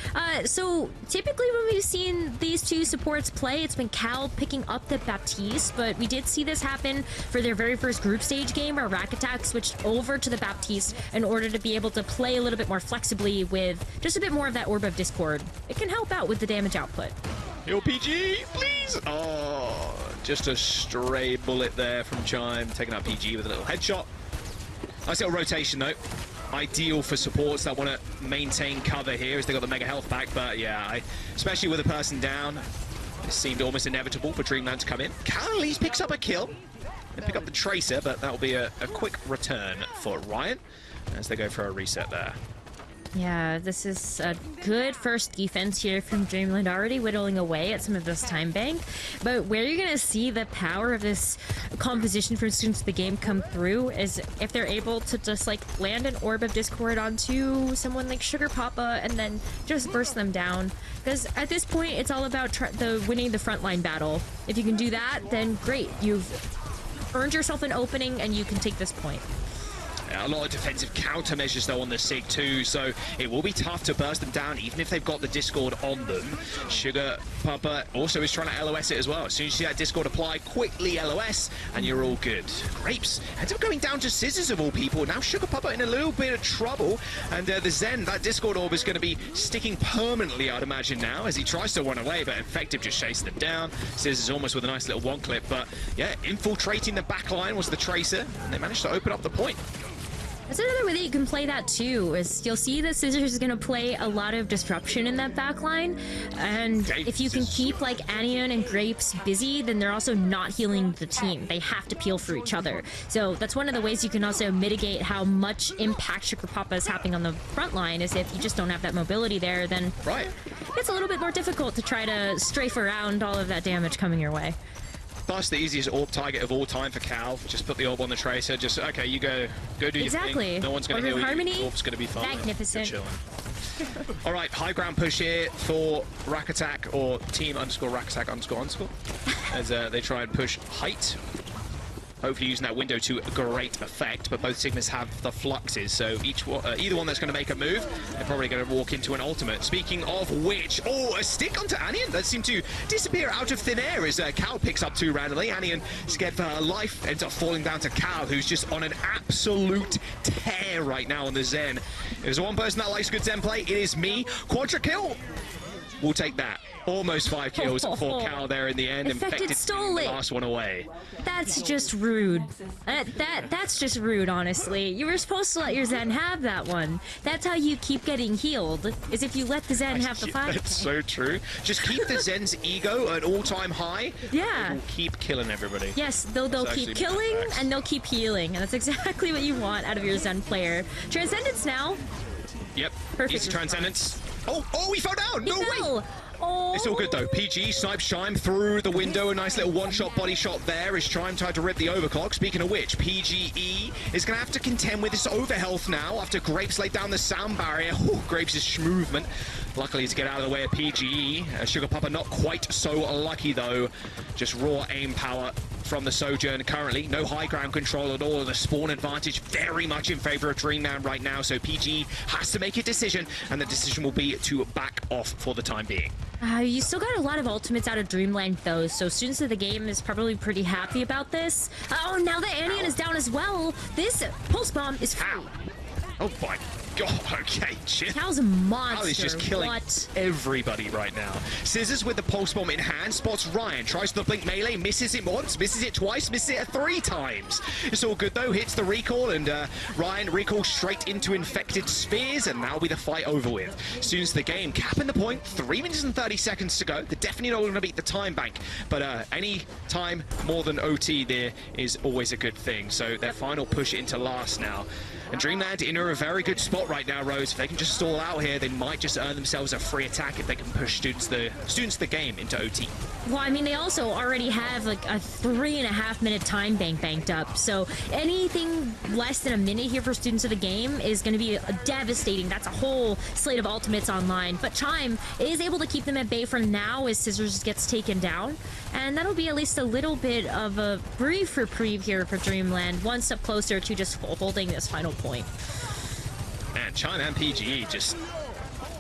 so typically when we've seen these two supports play, it's been Cal picking up the Baptiste, but we did see this happen for their very first group stage game where Rack Attack switched over to the Baptiste in order to be able to play a little bit more flexibly with just a bit more of that Orb of Discord. It can help out with the damage output. Yo, PG, please! Oh, just a stray bullet there from Chime, taking out PG with a little headshot. Nice little rotation, though. Ideal for supports that want to maintain cover here as they got the mega health back, but yeah, especially with a person down, it seemed almost inevitable for Dreamland to come in. Cal at least picks up a kill and pick up the Tracer, but that'll be a quick return for Ryan as they go for a reset there. Yeah, this is a good first defense here from Dreamland, already whittling away at some of this time bank. But where you're going to see the power of this composition from students of the game come through is if they're able to just like land an Orb of Discord onto someone like Sugar Papa and then just burst them down. Because at this point, it's all about winning the frontline battle. If you can do that, then great. You've earned yourself an opening and you can take this point. A lot of defensive countermeasures though on the SIG too, so it will be tough to burst them down even if they've got the Discord on them. Sugar Papa also is trying to LOS it as well. As soon as you see that Discord apply, quickly LOS and you're all good. Grapes ends up going down to Scissors of all people. Now Sugar Papa in a little bit of trouble, and the Zen, that Discord orb is going to be sticking permanently, I'd imagine now, as he tries to run away, but Infective just chased them down. Scissors almost with a nice little one clip, but yeah, infiltrating the back line was the Tracer, and they managed to open up the point. That's another way that you can play that too, is you'll see that Scissors is going to play a lot of disruption in that backline, and if you can keep like Anion and Grapes busy, then they're also not healing the team. They have to peel for each other. So that's one of the ways you can also mitigate how much impact Sugar Papa is happening on the front line, is if you just don't have that mobility there, then it's a little bit more difficult to try to strafe around all of that damage coming your way. Plus, the easiest orb target of all time for Cal. Just put the orb on the Tracer. Just, okay, you go do your thing. No one's going to heal you. The orb's going to be fine. Magnificent. You're chilling. All right, high ground push here for Rack Attack, or team underscore Rack Attack underscore, as they try and push height. Hopefully using that window to great effect, but both Sigmas have the fluxes, so either one that's going to make a move, they're probably going to walk into an ultimate. Speaking of which, a stick onto Anion that seemed to disappear out of thin air as Cal picks up two randomly. Anion, scared for her life, ends up falling down to Cal, who's just on an absolute tear right now on the Zen. If there's one person that likes good Zen play, it is me. Quadra kill. We'll take that. Almost 5 kills for Cal there in the end. Infected stole it. The last one away. That's just rude. That's just rude, honestly. You were supposed to let your Zen have that one. That's how you keep getting healed, is if you let the Zen have the 5. That's so true. Just keep the Zen's ego at all-time high. Yeah. Will keep killing everybody. Yes, they'll keep killing and they'll keep healing. And that's exactly what you want out of your Zen player. Transcendence now. Yep. Perfect. Easy Transcendence. Oh, he fell down! No way! Oh. It's all good though. PG snipes Chime through the window. A nice little one-shot body shot there as Chime tried to rip the overclock. Speaking of which, PGE is going to have to contend with this overhealth now after Grapes laid down the sound barrier. Grapes' schmovement. Luckily to get out of the way of PGE. Sugar Papa not quite so lucky though. Just raw aim power from the Sojourn currently. No high ground control at all. The spawn advantage very much in favor of Dreamland right now. So PGE has to make a decision, and the decision will be to back off for the time being. You still got a lot of ultimates out of Dreamland though, so students of the game is probably pretty happy about this. Oh, now that Anion is down as well, this pulse bomb is free. Oh my god, okay, shit. Cal's a monster. Cal is just killing everybody right now. Scissors with the pulse bomb in hand, spots Ryan, tries the blink melee, misses it once, misses it twice, misses it 3 times. It's all good though, hits the recall, and Ryan recalls straight into infected spheres, and that'll be the fight over with. Students of the game capping the point, 3 minutes and 30 seconds to go. They're definitely not going to beat the time bank, but any time more than OT there is always a good thing. So their final push into last now. And Dreamland in a very good spot right now, Rose. If they can just stall out here, they might just earn themselves a free attack if they can push students of the game into OT. Well, I mean, they also already have like a 3.5 minute time bank banked up. So anything less than a minute here for students of the game is going to be devastating. That's a whole slate of ultimates online. But Chime is able to keep them at bay for now as Scissors gets taken down. And that'll be at least a little bit of a brief reprieve here for Dreamland. One step closer to just holding this final point. Man, Chime and PGE just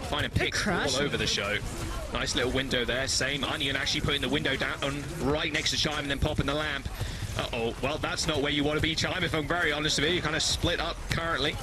finding picks all over the show. Nice little window there. Same Onion actually putting the window down right next to Chime and then popping the lamp. Uh-oh. Well, that's not where you want to be, Chime, if I'm very honest with you. You're kind of split up currently.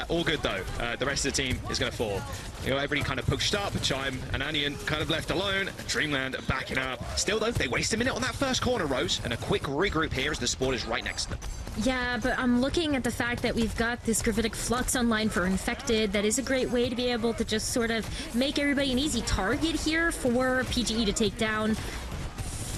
All good, though. The rest of the team is going to fall. You know, everybody kind of pushed up. Chime and Anion kind of left alone. Dreamland backing up. Still, though, they waste a minute on that first corner, Rose, and a quick regroup here as the spawn is right next to them. Yeah, but I'm looking at the fact that we've got this Gravitic Flux online for Infected. That is a great way to be able to just sort of make everybody an easy target here for PGE to take down.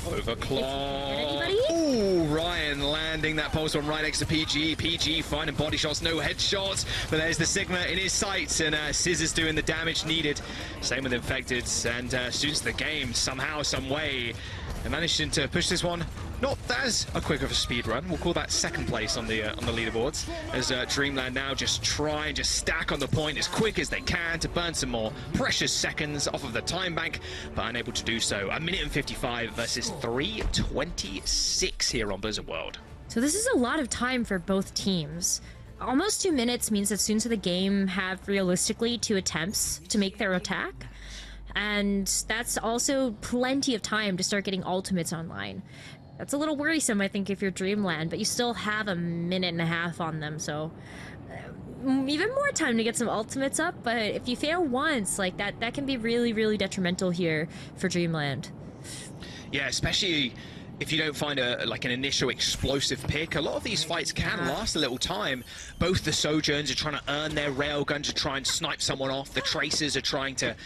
Overclock. Anybody? Oh, Ryan landing that pulse one right next to PG. PG finding body shots, no headshots, but there's the Sigma in his sights, and Scissors doing the damage needed. Same with Infected, and students of the game, somehow, some way, they're managing to push this one. Not as a quick of a speed run. We'll call that second place on the leaderboards. As Dreamland now just try and just stack on the point as quick as they can to burn some more precious seconds off of the time bank, but unable to do so. 1:55 versus 3:26 here on Blizzard World. So this is a lot of time for both teams. Almost 2 minutes means that students of the game have realistically 2 attempts to make their attack. And that's also plenty of time to start getting ultimates online. That's a little worrisome, I think, if you're Dreamland, but you still have 1.5 minutes on them, so even more time to get some ultimates up. But if you fail once, like that can be really, really detrimental here for Dreamland. Yeah, especially if you don't find an initial explosive pick. A lot of these fights can last a little time. Both the Sojourns are trying to earn their railgun to try and snipe someone off. The Tracers are trying to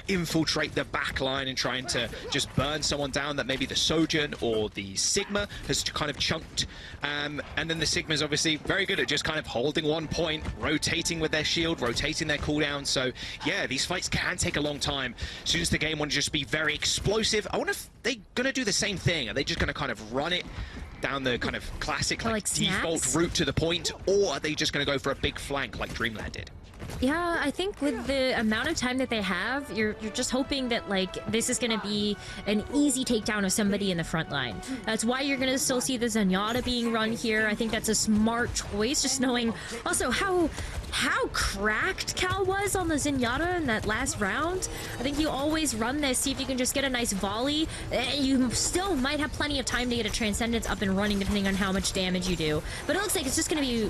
infiltrate the back line and trying to just burn someone down that maybe the Sojourn or the Sigma has kind of chunked. And then the Sigma's obviously very good at just kind of holding one point, rotating with their shield, rotating their cooldown. So yeah, these fights can take a long time. Students of the game want to just be very explosive. I wonder if they're going to do the same thing. Are they just going to kind of run it down the kind of classic like default route to the point, or are they just going to go for a big flank like Dreamland did? Yeah, I think with the amount of time that they have, you're just hoping that like this is going to be an easy takedown of somebody in the front line. That's why you're going to still see the Zenyatta being run here. I think that's a smart choice, just knowing also how cracked Cal was on the Zenyatta in that last round. I think you always run this, see if you can just get a nice volley. You still might have plenty of time to get a Transcendence up and running depending on how much damage you do. But it looks like it's just going to be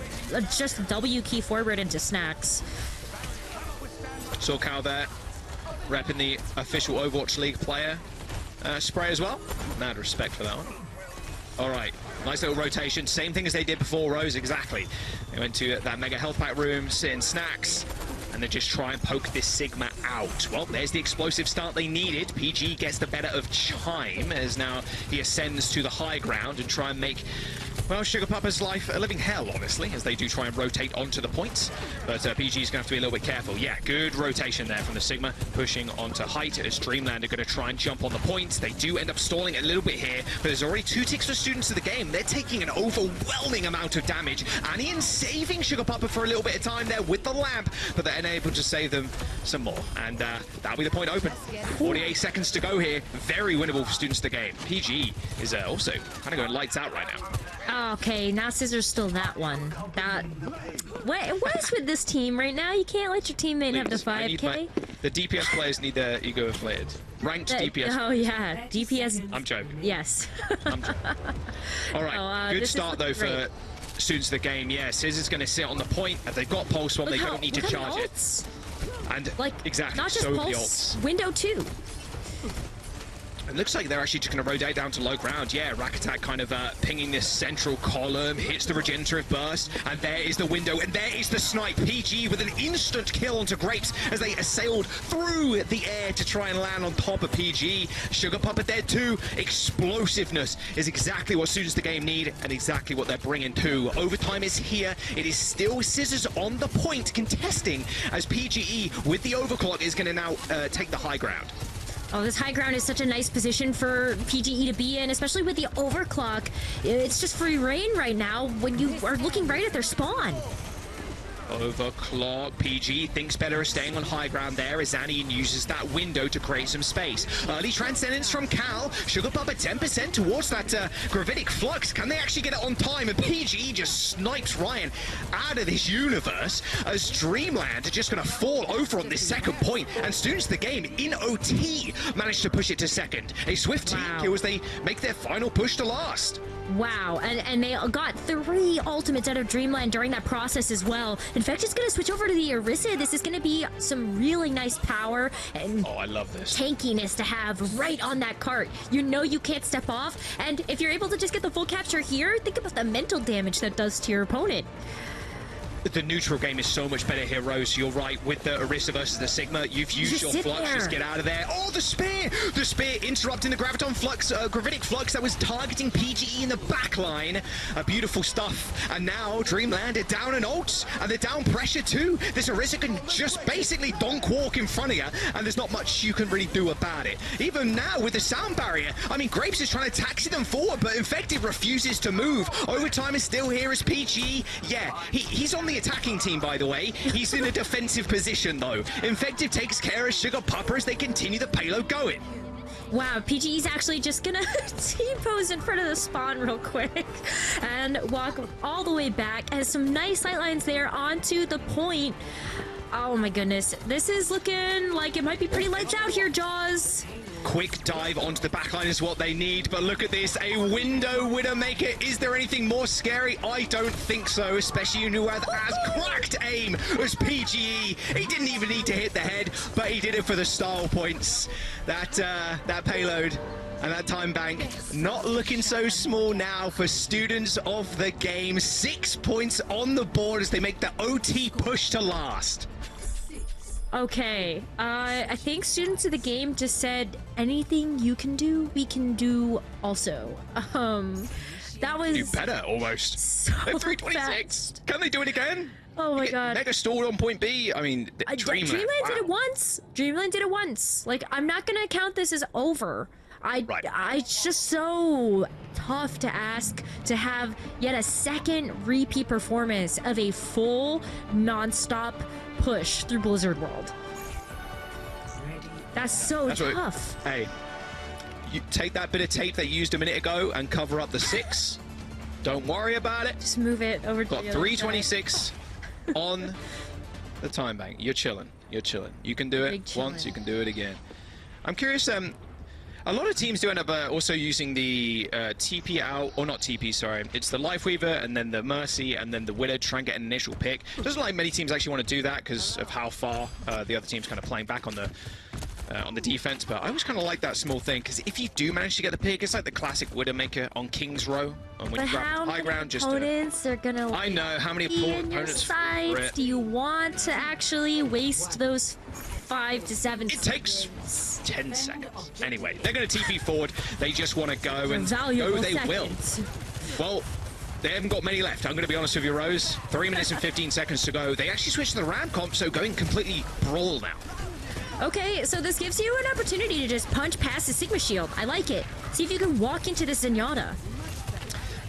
just W key forward into Snacks. Saw Cal there, repping the official Overwatch League player spray as well. Mad respect for that one. All right, nice little rotation. Same thing as they did before, Rose, exactly. They went to that mega health pack room, sit in Snacks, and they just try and poke this Sigma out. Well, there's the explosive start they needed. PG gets the better of Chime as now he ascends to the high ground and try and make, well, Sugar Papa's life a living hell, honestly, as they do try and rotate onto the points. But PG's going to have to be a little bit careful. Yeah, good rotation there from the Sigma, pushing onto height as Dreamland are going to try and jump on the points. They do end up stalling a little bit here, but there's already 2 ticks for students of the game. They're taking an overwhelming amount of damage. Anian saving Sugar Papa for a little bit of time there with the lamp, but they're unable to save them some more. And that'll be the point open. 48 seconds to go here. Very winnable for students of the game. PG is also kind of going lights out right now. Okay, now Scissors stole that one. What is with this team right now? You can't let your teammate have the 5K. The DPS players need their ego inflated. Ranked DPS. Oh yeah, DPS. I'm joking. Yes. I'm joking. All right, good start though for students of the game. Yeah, Scissors going to sit on the point. If they've got Pulse One, they don't need to charge it. And like exactly, not just so Pulse, Window 2. It looks like they're actually just going to rotate down to low ground. Yeah, Rack Attack kind of pinging this central column, hits the regenerative burst, and there is the window, and there is the snipe. PG with an instant kill onto Grapes as they assailed through the air to try and land on top of PG. Sugar Papa dead too. Explosiveness is exactly what students of the game need, and exactly what they're bringing too. Overtime is here. It is still Scissors on the point, contesting, as PGE with the overclock is going to now take the high ground. Oh, this high ground is such a nice position for PGE to be in, especially with the overclock. It's just free reign right now when you are looking right at their spawn. Overclock. PG thinks better of staying on high ground there as Anian uses that window to create some space. Early Transcendence from Cal. Sugar Papa 10% towards that Gravitic Flux. Can they actually get it on time? And PG just snipes Ryan out of this universe as Dreamland are just going to fall over on this second point. And students of the game in OT managed to push it to second. A swift team kill as they make their final push to last. Wow, and they got 3 ultimates out of Dreamland during that process as well. In fact, it's going to switch over to the Orisa. This is going to be some really nice power and I love this tankiness to have right on that cart. You know you can't step off, and if you're able to just get the full capture here, think about the mental damage that does to your opponent. the neutral game is so much better here, Rose. You're right. With the Orisa versus the Sigma, you've used your flux. Just get out of there. Oh, the spear! The spear interrupting the graviton flux, gravitic flux that was targeting PGE in the back line. Beautiful stuff. And now Dreamland are down an ult, and they're down pressure too. This Orisa can just basically donk walk in front of you, and there's not much you can really do about it. Even now with the sound barrier, I mean, Grapes is trying to taxi them forward, but Infected refuses to move. Overtime is still here as PGE. Yeah, he's on the attacking team, by the way. He's in a defensive position, though. Infective takes care of Sugar Pupper as they continue the payload going. Wow, PGE's actually just gonna T-pose in front of the spawn real quick and walk all the way back. Has some nice sightlines there onto the point. Oh my goodness, this is looking like it might be pretty lights out here, Jaws. Quick dive onto the backline is what they need, but look at this, a window Widowmaker. Is there anything more scary? I don't think so, especially Nuad has cracked aim as PGE. He didn't even need to hit the head, but he did it for the style points. That payload and that time bank not looking so small now for students of the game. 6 points on the board as they make the OT push to last. Okay, I think students of the game just said anything you can do, we can do also. That was... Do better, almost. So 326. fast. Can they do it again? Oh my god. Mega stalled on point B. I mean, Dreamland wow. did it once. Dreamland did it once. Like, I'm not gonna count this as over. It's just so tough to ask to have yet a second repeat performance of a full non-stop push through Blizzard World. That's tough. Hey, you take that bit of tape that you used a minute ago and cover up the 6. Don't worry about it. Just move it over to Got 326 on the time bank. You're chilling. You're chilling. You can do it once, you can do it again. I'm curious, a lot of teams do end up also using the TP out, or not TP, sorry. It's the Lifeweaver, and then the Mercy, and then the Widow to try and get an initial pick. It doesn't like many teams actually want to do that because of how far the other team's kind of playing back on the defense, but I always kind of like that small thing, because if you do manage to get the pick, it's like the classic Widowmaker on King's Row. And when you grab high ground, just opponents are gonna, like, I know how many opponents do you want to actually waste those 5 to 7 seconds? It takes 10 seconds. Anyway, they're going to TP forward. They just want to go, and go they will. Well, they haven't got many left. I'm going to be honest with you, Rose. 3 minutes and 15 seconds to go. They actually switched to the Ram comp, so going completely Brawl now. Okay, so this gives you an opportunity to just punch past the Sigma shield. I like it. See if you can walk into the Zenyatta.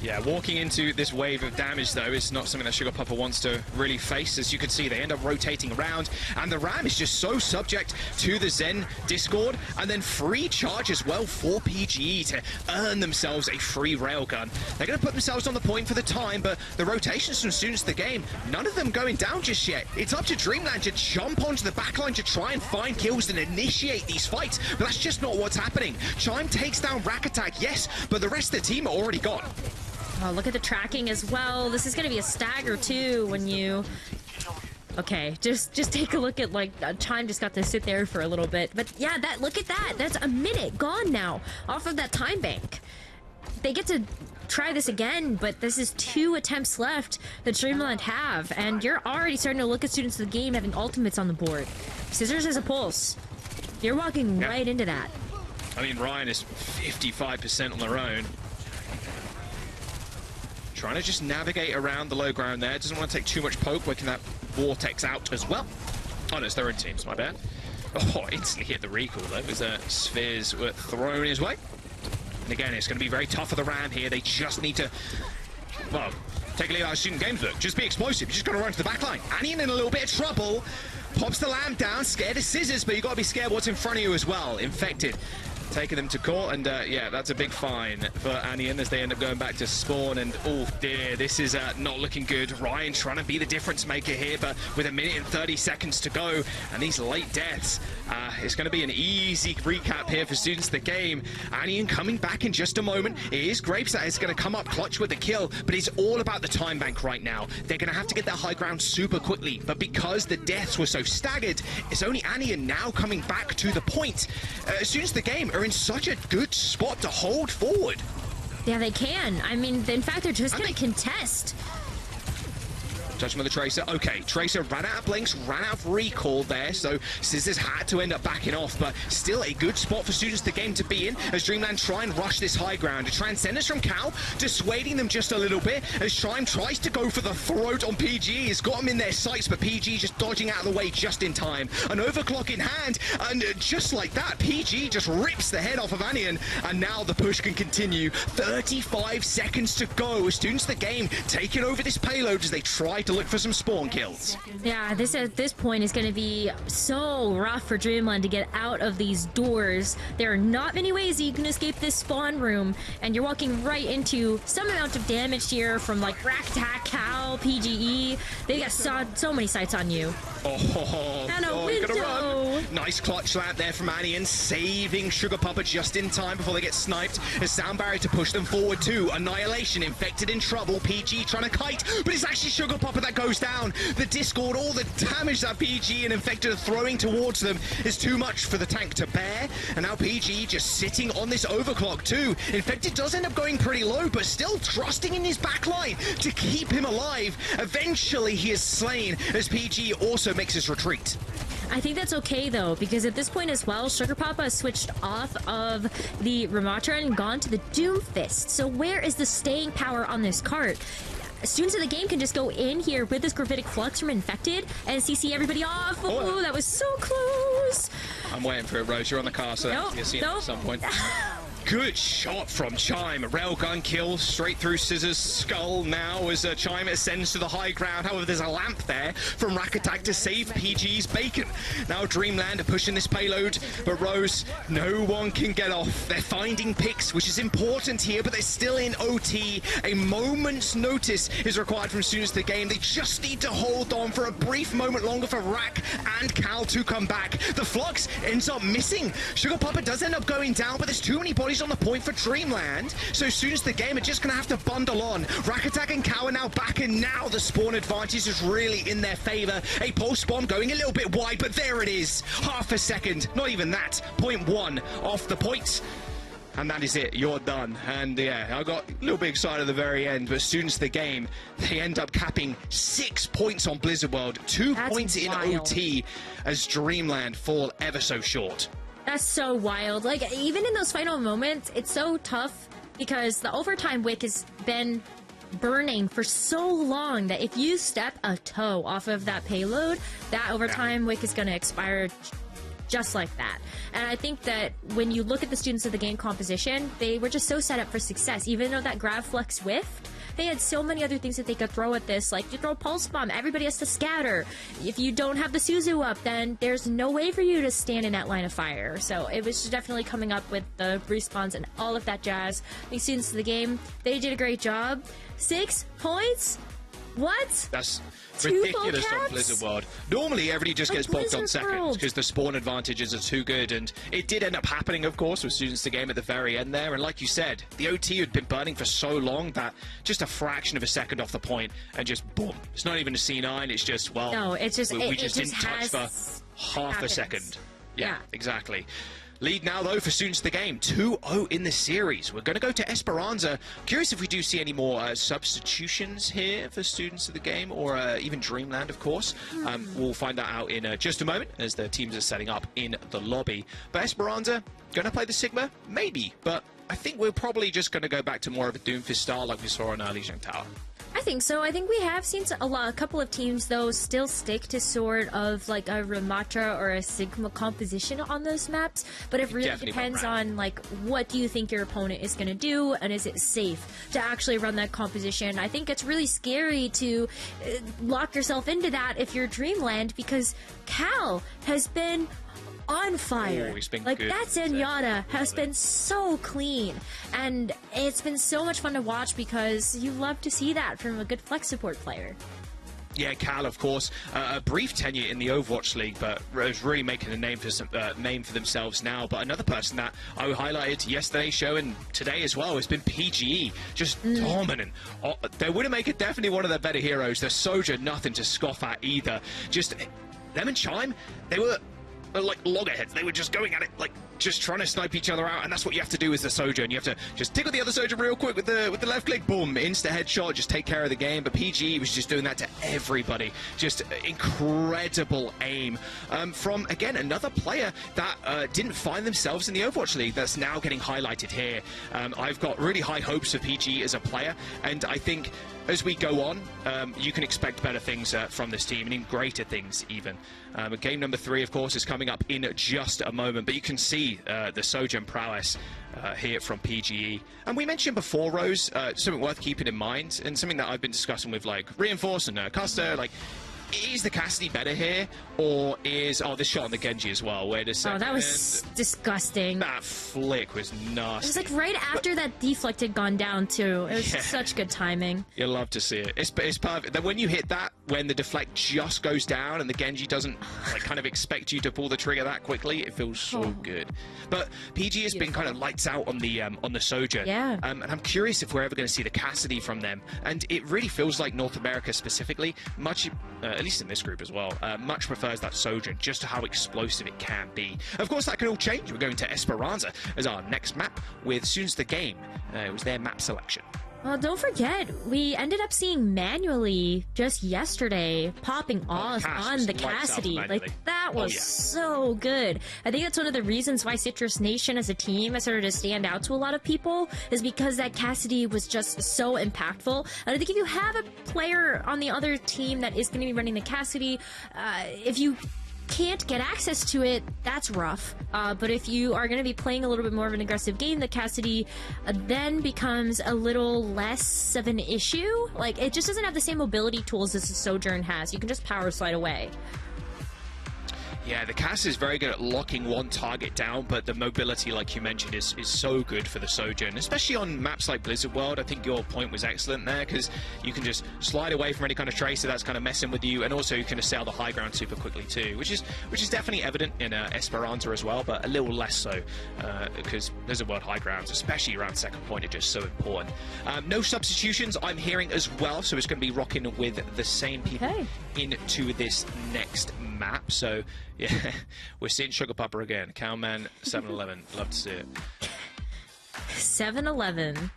Yeah, walking into this wave of damage, though, is not something that Sugar Pupper wants to really face. As you can see, they end up rotating around, and the Ram is just so subject to the Zen Discord, and then free charge as well for PGE to earn themselves a free railgun. They're going to put themselves on the point for the time, but the rotations from students of the game, none of them going down just yet. It's up to Dreamland to jump onto the backline to try and find kills and initiate these fights, but that's just not what's happening. Chime takes down Rack Attack, yes, but the rest of the team are already gone. Oh, look at the tracking as well. This is going to be a stagger, too, when you... Okay, just take a look at, like, Chime just got to sit there for a little bit. But, yeah, look at that. That's a minute gone now off of that time bank. They get to try this again, but this is 2 attempts left that Dreamland have. And you're already starting to look at students of the game having ultimates on the board. Scissors has a pulse. You're walking right into that. I mean, Ryan is 55% on their own. Trying to just navigate around the low ground there. Doesn't want to take too much poke, working that Vortex out as well. Oh, no, it's their own teams, my bad. Oh, instantly hit the recall, though, as spheres were thrown his way. And again, it's going to be very tough for the Ram here. They just need to, well, take a lead out of student games look. Just be explosive. You just got to run to the back line. Anian in a little bit of trouble. Pops the lamp down, scared of scissors, but you got to be scared what's in front of you as well. Infected. Taking them to court, and yeah, that's a big fine for Anian as they end up going back to spawn, and oh dear, this is not looking good. Ryan trying to be the difference maker here, but with 1 minute and 30 seconds to go, and these late deaths, it's going to be an easy recap here for students of the game. Anian coming back in just a moment. It is Grapes that is going to come up clutch with the kill, but it's all about the time bank right now. They're going to have to get that high ground super quickly, but because the deaths were so staggered, it's only Anian now coming back to the point. Students of the game are in such a good spot to hold forward. Yeah, they can. I mean, in fact, they're just going to contest. Judgment of the Tracer. Okay, Tracer ran out of blinks, ran out of recall there, so Scissors had to end up backing off, but still a good spot for students of the game to be in as Dreamland try and rush this high ground. A transcendence from Cal, dissuading them just a little bit as Shrine tries to go for the throat on PG. He's got him in their sights, but PG just dodging out of the way just in time. An overclock in hand, and just like that, PG just rips the head off of Anian, and now the push can continue. 35 seconds to go as students of the game taking over this payload as they try to look for some spawn kills. Yeah, this at this point is going to be so rough for Dreamland to get out of these doors. There are not many ways that you can escape this spawn room, and you're walking right into some amount of damage here from like Raktak, Cal, PGE. They got so many sights on you. Oh, and a window. Run. Nice clutch lap there from Anian, saving Sugar Papa just in time before they get sniped. A sound barrier to push them forward too. Annihilation, Infected in trouble. PG trying to kite, but it's actually Sugar Papa that goes down. The Discord, all the damage that PG and Infected are throwing towards them is too much for the tank to bear. And now PG just sitting on this overclock too. Infected does end up going pretty low, but still trusting in his backline to keep him alive. Eventually he is slain as PG also makes his retreat. I think that's okay though, because at this point as well, Sugar Papa has switched off of the Ramatra and gone to the Doomfist. So where is the staying power on this cart? Students of the game can just go in here with this Gravitic Flux from Infected and CC everybody off. Oh, that was so close. I'm waiting for it, Rose. You're on the car, so you'll see it at some point. Good shot from Chime. A railgun kill straight through Scissors' skull now as Chime ascends to the high ground. However, there's a lamp there from Raktak to save PG's bacon. Now Dreamland are pushing this payload, but Rose, no one can get off. They're finding picks, which is important here, but they're still in OT. A moment's notice is required from students of the game. They just need to hold on for a brief moment longer for Rak and Cal to come back. The Flux ends up missing. Sugar Papa does end up going down, but there's too many bodies on the point for Dreamland, so students of the game are just going to have to bundle on. Raktak and Cow are now back, and now the spawn advantage is really in their favor. A pulse bomb going a little bit wide, but there it is. Half a second, not even that. 0.1 off the point. And that is it, you're done. And yeah, I got a little bit excited at the very end, but students of the game, they end up capping 6 points on Blizzard World, 2 points in OT as Dreamland fall ever so short. That's so wild. Like, even in those final moments, it's so tough because the overtime wick has been burning for so long that if you step a toe off of that payload, that overtime wick is going to expire just like that. And I think that when you look at the students of the game composition, they were just so set up for success. Even though that Grav Flex whiffed, they had so many other things that they could throw at this. Like, you throw Pulse Bomb, everybody has to scatter. If you don't have the Suzu up, then there's no way for you to stand in that line of fire. So it was definitely coming up with the respawns and all of that jazz. The students of the game, they did a great job. 6 points? What? That's ridiculous on Blizzard World. Normally, everybody just gets bogged on seconds because the spawn advantages are too good, and it did end up happening, of course, with students of the game at the very end there. And like you said, the OT had been burning for so long that just a fraction of a second off the point, and just boom. It's not even a C9. It's just, well, no, it's just we just didn't touch for half a second. Yeah, exactly. Lead now, though, for students of the game. 2-0 in the series. We're going to go to Esperança. Curious if we do see any more substitutions here for students of the game, or even Dreamland, of course. We'll find that out in just a moment as the teams are setting up in the lobby. But Esperança, going to play the Sigma? Maybe. But I think we're probably just going to go back to more of a Doomfist style like we saw on Lijiang Tower. I think so. I think we have seen a couple of teams, though, still stick to sort of like a Ramatra or a Sigma composition on those maps. But it really depends on, like, what do you think your opponent is going to do, and is it safe to actually run that composition? I think it's really scary to lock yourself into that if you're Dreamland, because Cal has been on fire. Oh, he's been like good. That Zenyatta has been so clean, and it's been so much fun to watch because you love to see that from a good flex support player. Yeah, Cal, of course, a brief tenure in the Overwatch League, but is really making a name for themselves now. But another person that I highlighted yesterday's show and today as well has been PGE, just dominant. They would make it definitely one of their better heroes. Their Soldier, nothing to scoff at either. Just them and Chime, they were like loggerheads. They were just going at it, like just trying to snipe each other out, and that's what you have to do as the Sojourn. You have to just tickle the other Sojourn real quick with the left click, boom, insta headshot, just take care of the game. But PGE was just doing that to everybody. Just incredible aim from, again, another player that didn't find themselves in the Overwatch League that's now getting highlighted here. I've got really high hopes of PGE as a player, and I think as we go on, you can expect better things from this team, and even greater things even. Game number 3, of course, is coming up in just a moment, but you can see the Sojourn prowess here from PGE. And we mentioned before, Rose, something worth keeping in mind, and something that I've been discussing with, like, Reinforce and Custer, like, is the Cassidy better here, or is... Oh, this shot on the Genji as well. Wait a second. Oh, that was disgusting. That flick was nasty. It was like right after that deflect had gone down, too. It was such good timing. You'll love to see it. It's perfect. Then when you hit that, when the deflect just goes down and the Genji doesn't like kind of expect you to pull the trigger that quickly, it feels so good. But PG has been kind of lights out on the Sojourn. Yeah. And I'm curious if we're ever going to see the Cassidy from them. And it really feels like North America specifically, much... at least in this group as well, much prefers that Sojourn, just to how explosive it can be. Of course, that can all change. We're going to Esperança as our next map with soon as the game. It was their map selection. Well, don't forget, we ended up seeing Manually just yesterday popping off on the Cassidy. Like, that was so good. I think that's one of the reasons why Citrus Nation as a team has started to stand out to a lot of people, is because that Cassidy was just so impactful. And I think if you have a player on the other team that is going to be running the Cassidy, if you can't get access to it, that's rough. But if you are going to be playing a little bit more of an aggressive game, the Cassidy then becomes a little less of an issue. Like, it just doesn't have the same mobility tools as the Sojourn has. You can just power slide away. Yeah, the Cass is very good at locking one target down, but the mobility, like you mentioned, is so good for the Sojourn, especially on maps like Blizzard World. I think your point was excellent there, because you can just slide away from any kind of tracer that's kind of messing with you, and also you can assail the high ground super quickly too, which is definitely evident in Esperança as well, but a little less so, because Blizzard World high grounds, especially around second point, are just so important. No substitutions, I'm hearing as well, so it's going to be rocking with the same people into this next map. So yeah, we're seeing Sugar Papa again. Cowman 7-Eleven. Love to see it. 7-Eleven.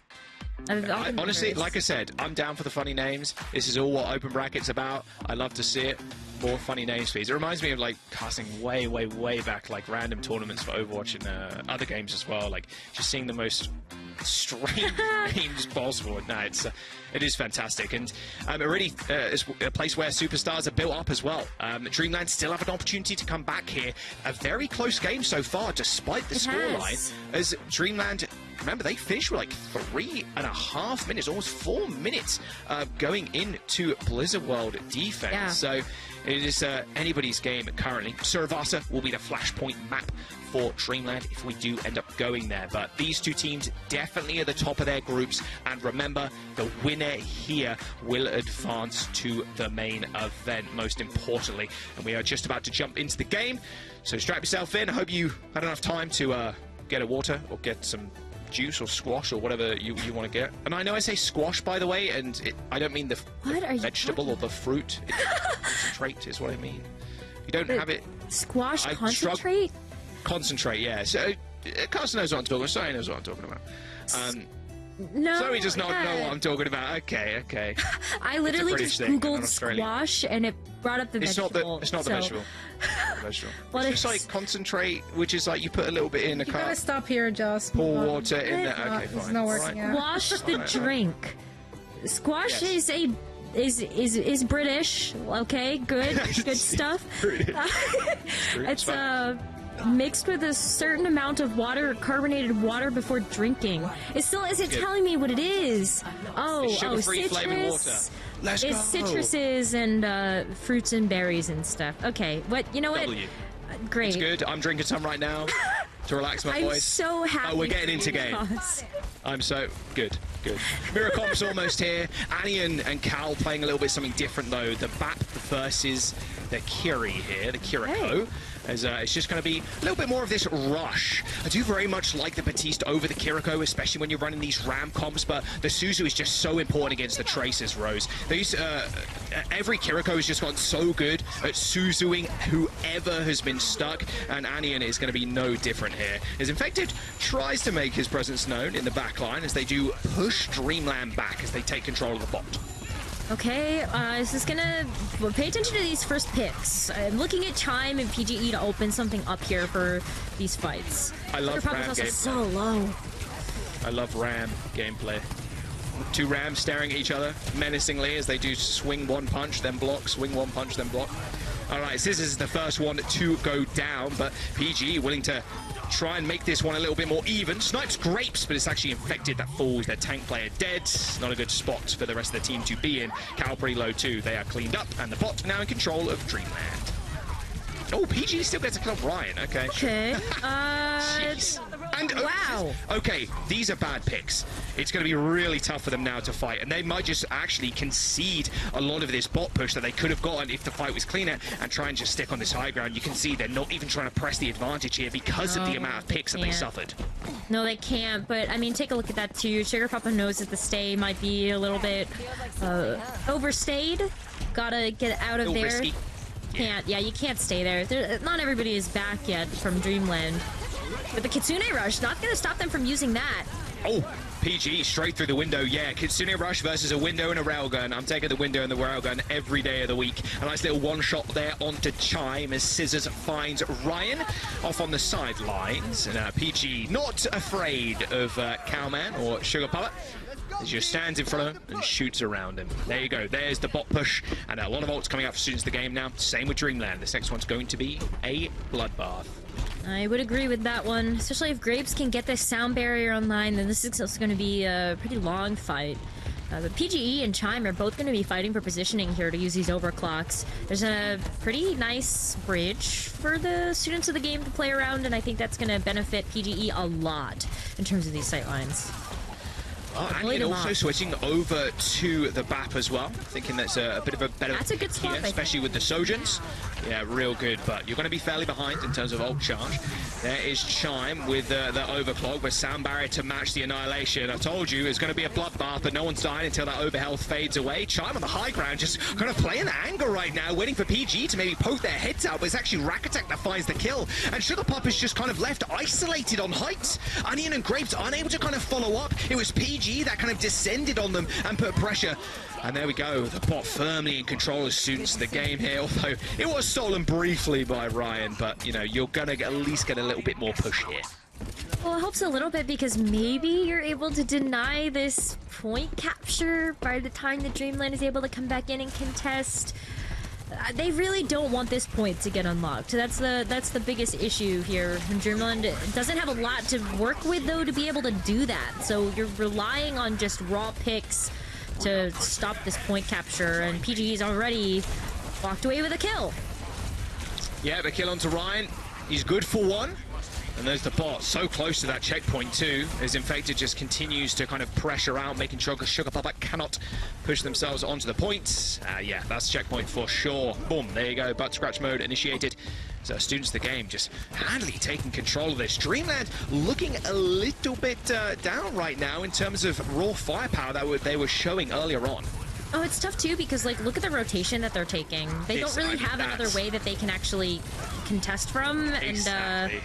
Honestly, like I said, I'm down for the funny names. This is all what Open Bracket's about. I love to see it. More funny names, please. It reminds me of, like, casting way, way, way back, like, random tournaments for Overwatch and other games as well. Like, just seeing the most strange names possible. No, it is fantastic. And already it's a place where superstars are built up as well. Dreamland still have an opportunity to come back here. A very close game so far, despite the scoreline. As Dreamland... Remember, they finished with like 3.5 minutes, almost 4 minutes going into Blizzard World defense. Yeah. So it is anybody's game currently. Suravasa will be the flashpoint map for Dreamland if we do end up going there. But these two teams definitely at the top of their groups. And remember, the winner here will advance to the main event, most importantly. And we are just about to jump into the game. So strap yourself in. I hope you had enough time to get a water or get some juice or squash or whatever you want to get. And I know I say squash, by the way, and I don't mean the vegetable or the fruit. Concentrate is what I mean. You don't have it. Squash concentrate? Concentrate, yeah. So Carson knows what I'm talking about. Sorry, knows what I'm talking about. No. Sorry, does not know what I'm talking about. Okay. I literally just Googled squash and it brought up the vegetable. It's not the vegetable. Well, it's just like concentrate, which is like you put a little bit in a cup. You gotta stop here, Joss. Pour water in there. Okay, fine. It's not working. Squash the drink. Squash is British. Okay, good stuff. It's mixed with a certain amount of water, carbonated water, before drinking. It still isn't telling me what it is. Sugar-free flavored water. Let's go. It's citruses and fruits and berries and stuff. Okay, you know what? Great. It's good. I'm drinking some right now to relax my voice. I'm so happy. Oh, we're getting into game. I'm so good. Miracom's almost here. Annie and Cal playing a little bit something different though. The BAP versus their Kiri here, the Kiriko. As it's just going to be a little bit more of this rush. I do very much like the Batiste over the Kiriko, especially when you're running these ram comps, but the Suzu is just so important against the Tracers, Rose. These, every Kiriko has just gotten so good at Suzuing whoever has been stuck, and Anian is going to be no different here. As Infected tries to make his presence known in the back line as they do push Dreamland back as they take control of the bot. Okay, this is gonna pay attention to these first picks. I'm looking at Chime and PGE to open something up here for these fights. I love Ram gameplay. So low. I love Ram gameplay. Two Rams staring at each other menacingly as they do swing one punch, then block, swing one punch, then block. All right, Scissors is the first one to go down, but PGE willing to try and make this one a little bit more even. Snipes Grapes, but it's actually Infected that falls. Their tank player dead. Not a good spot for the rest of the team to be in. Cal pretty low too. They are cleaned up, and the bot now in control of Dreamland. Oh, PG still gets a kill on Ryan. Okay. Okay. Jeez. And wow. Okay, these are bad picks. It's going to be really tough for them now to fight, and they might just actually concede a lot of this bot push that they could have gotten if the fight was cleaner, and try and just stick on this high ground. You can see they're not even trying to press the advantage here because of the amount of picks that they suffered. No, they can't, but I mean, take a look at that too. Sugar Papa knows that the stay might be a little bit overstayed. Gotta get out of there. Risky. Yeah, you can't stay there. Not everybody is back yet from Dreamland. But the Kitsune Rush, not going to stop them from using that. Oh, PG straight through the window. Yeah, Kitsune Rush versus a window and a railgun. I'm taking the window and the railgun every day of the week. A nice little one-shot there onto Chime as Scissors finds Ryan off on the sidelines. And PG not afraid of Cowman or Sugar Puppet. He just stands in front of him and shoots around him. There you go. There's the bot push. And a lot of ults coming out for students of the game now. Same with Dreamland. This next one's going to be a bloodbath. I would agree with that one. Especially if Grapes can get this sound barrier online, then this is also going to be a pretty long fight. But PGE and Chime are both going to be fighting for positioning here to use these overclocks. There's a pretty nice bridge for the students of the game to play around, and I think that's going to benefit PGE a lot in terms of these sightlines. And also switching over to the BAP as well. Thinking that's a bit of a better that's a good spot, here, especially with the Sojins. Yeah, real good, but you're going to be fairly behind in terms of ult charge. There is Chime with the overclock with sound barrier to match the annihilation. I told you it's going to be a bloodbath, but no one's dying until that overhealth fades away. Chime on the high ground, just kind of playing the angle right now, waiting for PG to maybe poke their heads out, but it's actually Rakatek that finds the kill. And Sugar Pop is just kind of left isolated on heights. Onion and Grapes unable to kind of follow up. It was PG that kind of descended on them and put pressure. And there we go, the bot firmly in control of students of the game here, although it was stolen briefly by Ryan, but, you know, you're going to at least get a little bit more push here. Well, it helps a little bit because maybe you're able to deny this point capture by the time the Dreamland is able to come back in and contest. They really don't want this point to get unlocked. That's the biggest issue here. And Dreamland doesn't have a lot to work with, though, to be able to do that. So you're relying on just raw picks to stop this point capture, and PG's already walked away with a kill. Yeah, the kill onto Ryan. He's good for one. And there's the bot, so close to that checkpoint too, as Infected just continues to kind of pressure out, making sure Sugar Papa cannot push themselves onto the point. Yeah, that's checkpoint for sure. Boom, there you go, butt scratch mode initiated. So students of the game just handily taking control of this. Dreamland looking a little bit down right now in terms of raw firepower that they were showing earlier on. Oh, it's tough too because, like, look at the rotation that they're taking. They don't really have another way that they can actually contest from. Exactly.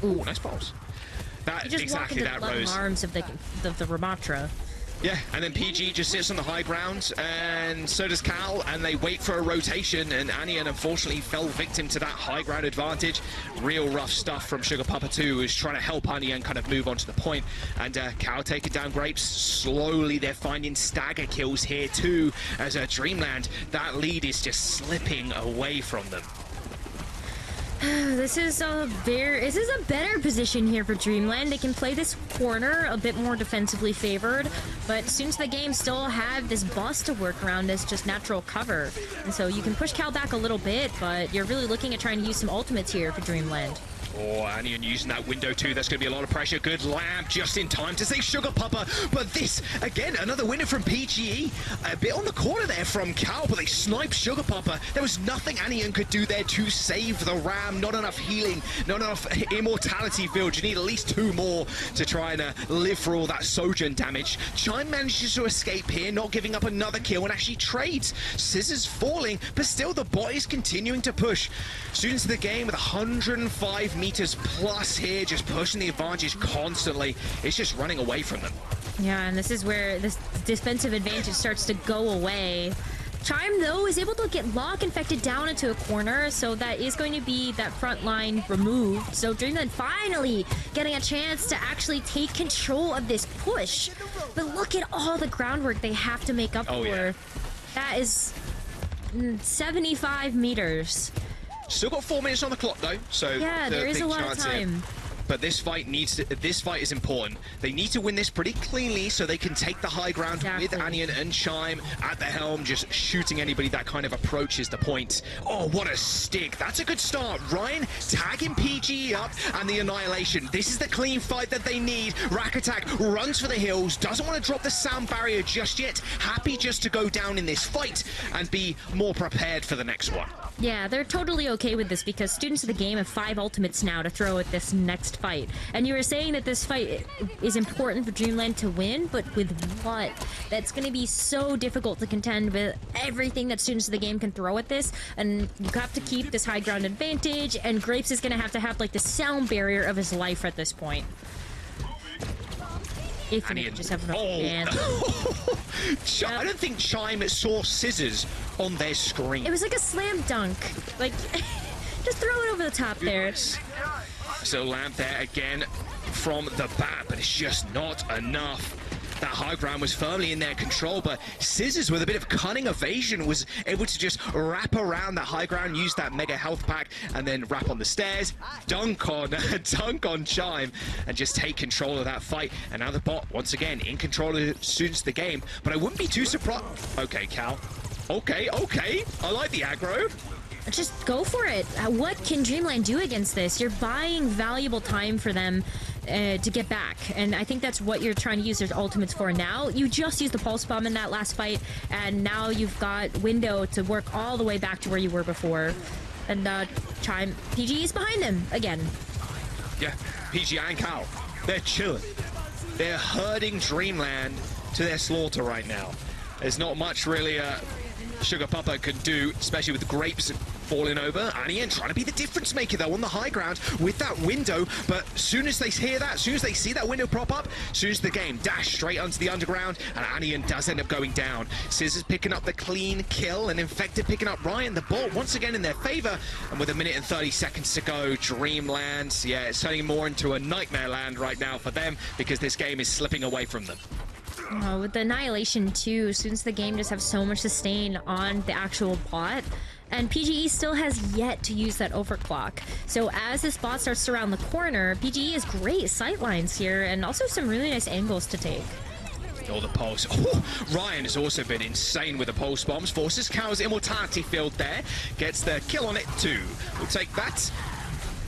And ooh, nice balls. That exactly that Rose. Arms of the Ramatra. Yeah, and then PG just sits on the high ground, and so does Cal, and they wait for a rotation, and Anian unfortunately fell victim to that high ground advantage. Real rough stuff from Sugar Papa 2, who's trying to help Anian kind of move on to the point, and Cal taking down Grapes. Slowly they're finding stagger kills here too, as Dreamland, that lead is just slipping away from them. This is a better position here for Dreamland. They can play this corner a bit more defensively favored, but students of the game still have this boss to work around as just natural cover. And so you can push Cal back a little bit, but you're really looking at trying to use some ultimates here for Dreamland. Oh, Anion using that window too. That's going to be a lot of pressure. Good lamp just in time to save Sugar Papa. But this, again, another winner from PGE. A bit on the corner there from Cal, but they sniped Sugar Papa. There was nothing Anion could do there to save the Ram. Not enough healing, not enough immortality field. You need at least 2 more to try and live for all that Sojourn damage. Chime manages to escape here, not giving up another kill, and actually trades. Scissors falling, but still the bot is continuing to push. Students of the game with 105 meters plus here, just pushing the advantage constantly. It's just running away from them. Yeah, and this is where this defensive advantage starts to go away. Chime, though, is able to get Lock infected down into a corner, so that is going to be that front line removed. So Dreamland finally getting a chance to actually take control of this push. But look at all the groundwork they have to make up for. Yeah. That is 75 meters. Still got 4 minutes on the clock, though, so yeah, there is a lot of time. Here. But this fight is important. They need to win this pretty cleanly so they can take the high ground with Anion and Chime at the helm, just shooting anybody that kind of approaches the point. Oh, what a stick. That's a good start. Ryan tagging PGE up and the Annihilation. This is the clean fight that they need. Rack Attack runs for the hills, doesn't want to drop the sound barrier just yet. Happy just to go down in this fight and be more prepared for the next one. Yeah, they're totally okay with this because students of the game have 5 ultimates now to throw at this next fight. And you were saying that this fight is important for Dreamland to win, but with what? That's going to be so difficult to contend with everything that students of the game can throw at this. And you have to keep this high ground advantage, and Grapes is going to have like the sound barrier of his life at this point. If you just have enough I don't think Chime saw Scissors on their screen. It was like a slam dunk. Like, just throw it over the top there. So Lamp there again from the bat, but it's just not enough. That high ground was firmly in their control, but Scissors, with a bit of cunning evasion, was able to just wrap around that high ground, use that mega health pack, and then wrap on the stairs, dunk on Chime, and just take control of that fight. And now the bot, once again, in control of the students of the game. But I wouldn't be too surprised. Okay, Cal. Okay. I like the aggro. Just go for it. What can Dreamland do against this? You're buying valuable time for them to get back, and I think that's what you're trying to use their ultimates for now. You just used the pulse bomb in that last fight, and now you've got window to work all the way back to where you were before. And Chime, PG is behind them again. Yeah, PG and Cal, they're chilling. They're herding Dreamland to their slaughter right now. There's not much really Sugar Papa could do, especially with the Grapes falling over. Anion trying to be the difference maker though on the high ground with that window, but as soon as they hear that, as soon as they see that window prop up, as soon as the game dash straight onto the underground, and Anion does end up going down. Scissors picking up the clean kill, and Infected picking up Ryan. The ball once again in their favor, and with 1 minute and 30 seconds to go, Dreamland, yeah, it's turning more into a nightmare land right now for them because this game is slipping away from them. With the Annihilation too, students of the game just have so much sustain on the actual bot, and PGE still has yet to use that overclock. So as this bot starts to round the corner, PGE has great sightlines here and also some really nice angles to take. Oh, the pulse. Oh, Ryan has also been insane with the pulse bombs. Forces Cal's immortality field there. Gets the kill on it too. We'll take that.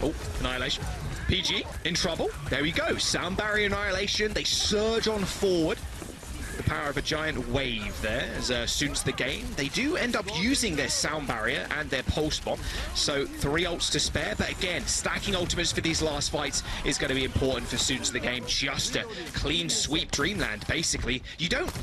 Oh, Annihilation. PG in trouble. There we go. Sound barrier Annihilation. They surge on forward. The power of a giant wave there as students of the game. They do end up using their sound barrier and their pulse bomb. So 3 ults to spare. But again, stacking ultimates for these last fights is going to be important for students of the game just to clean sweep Dreamland, basically. You got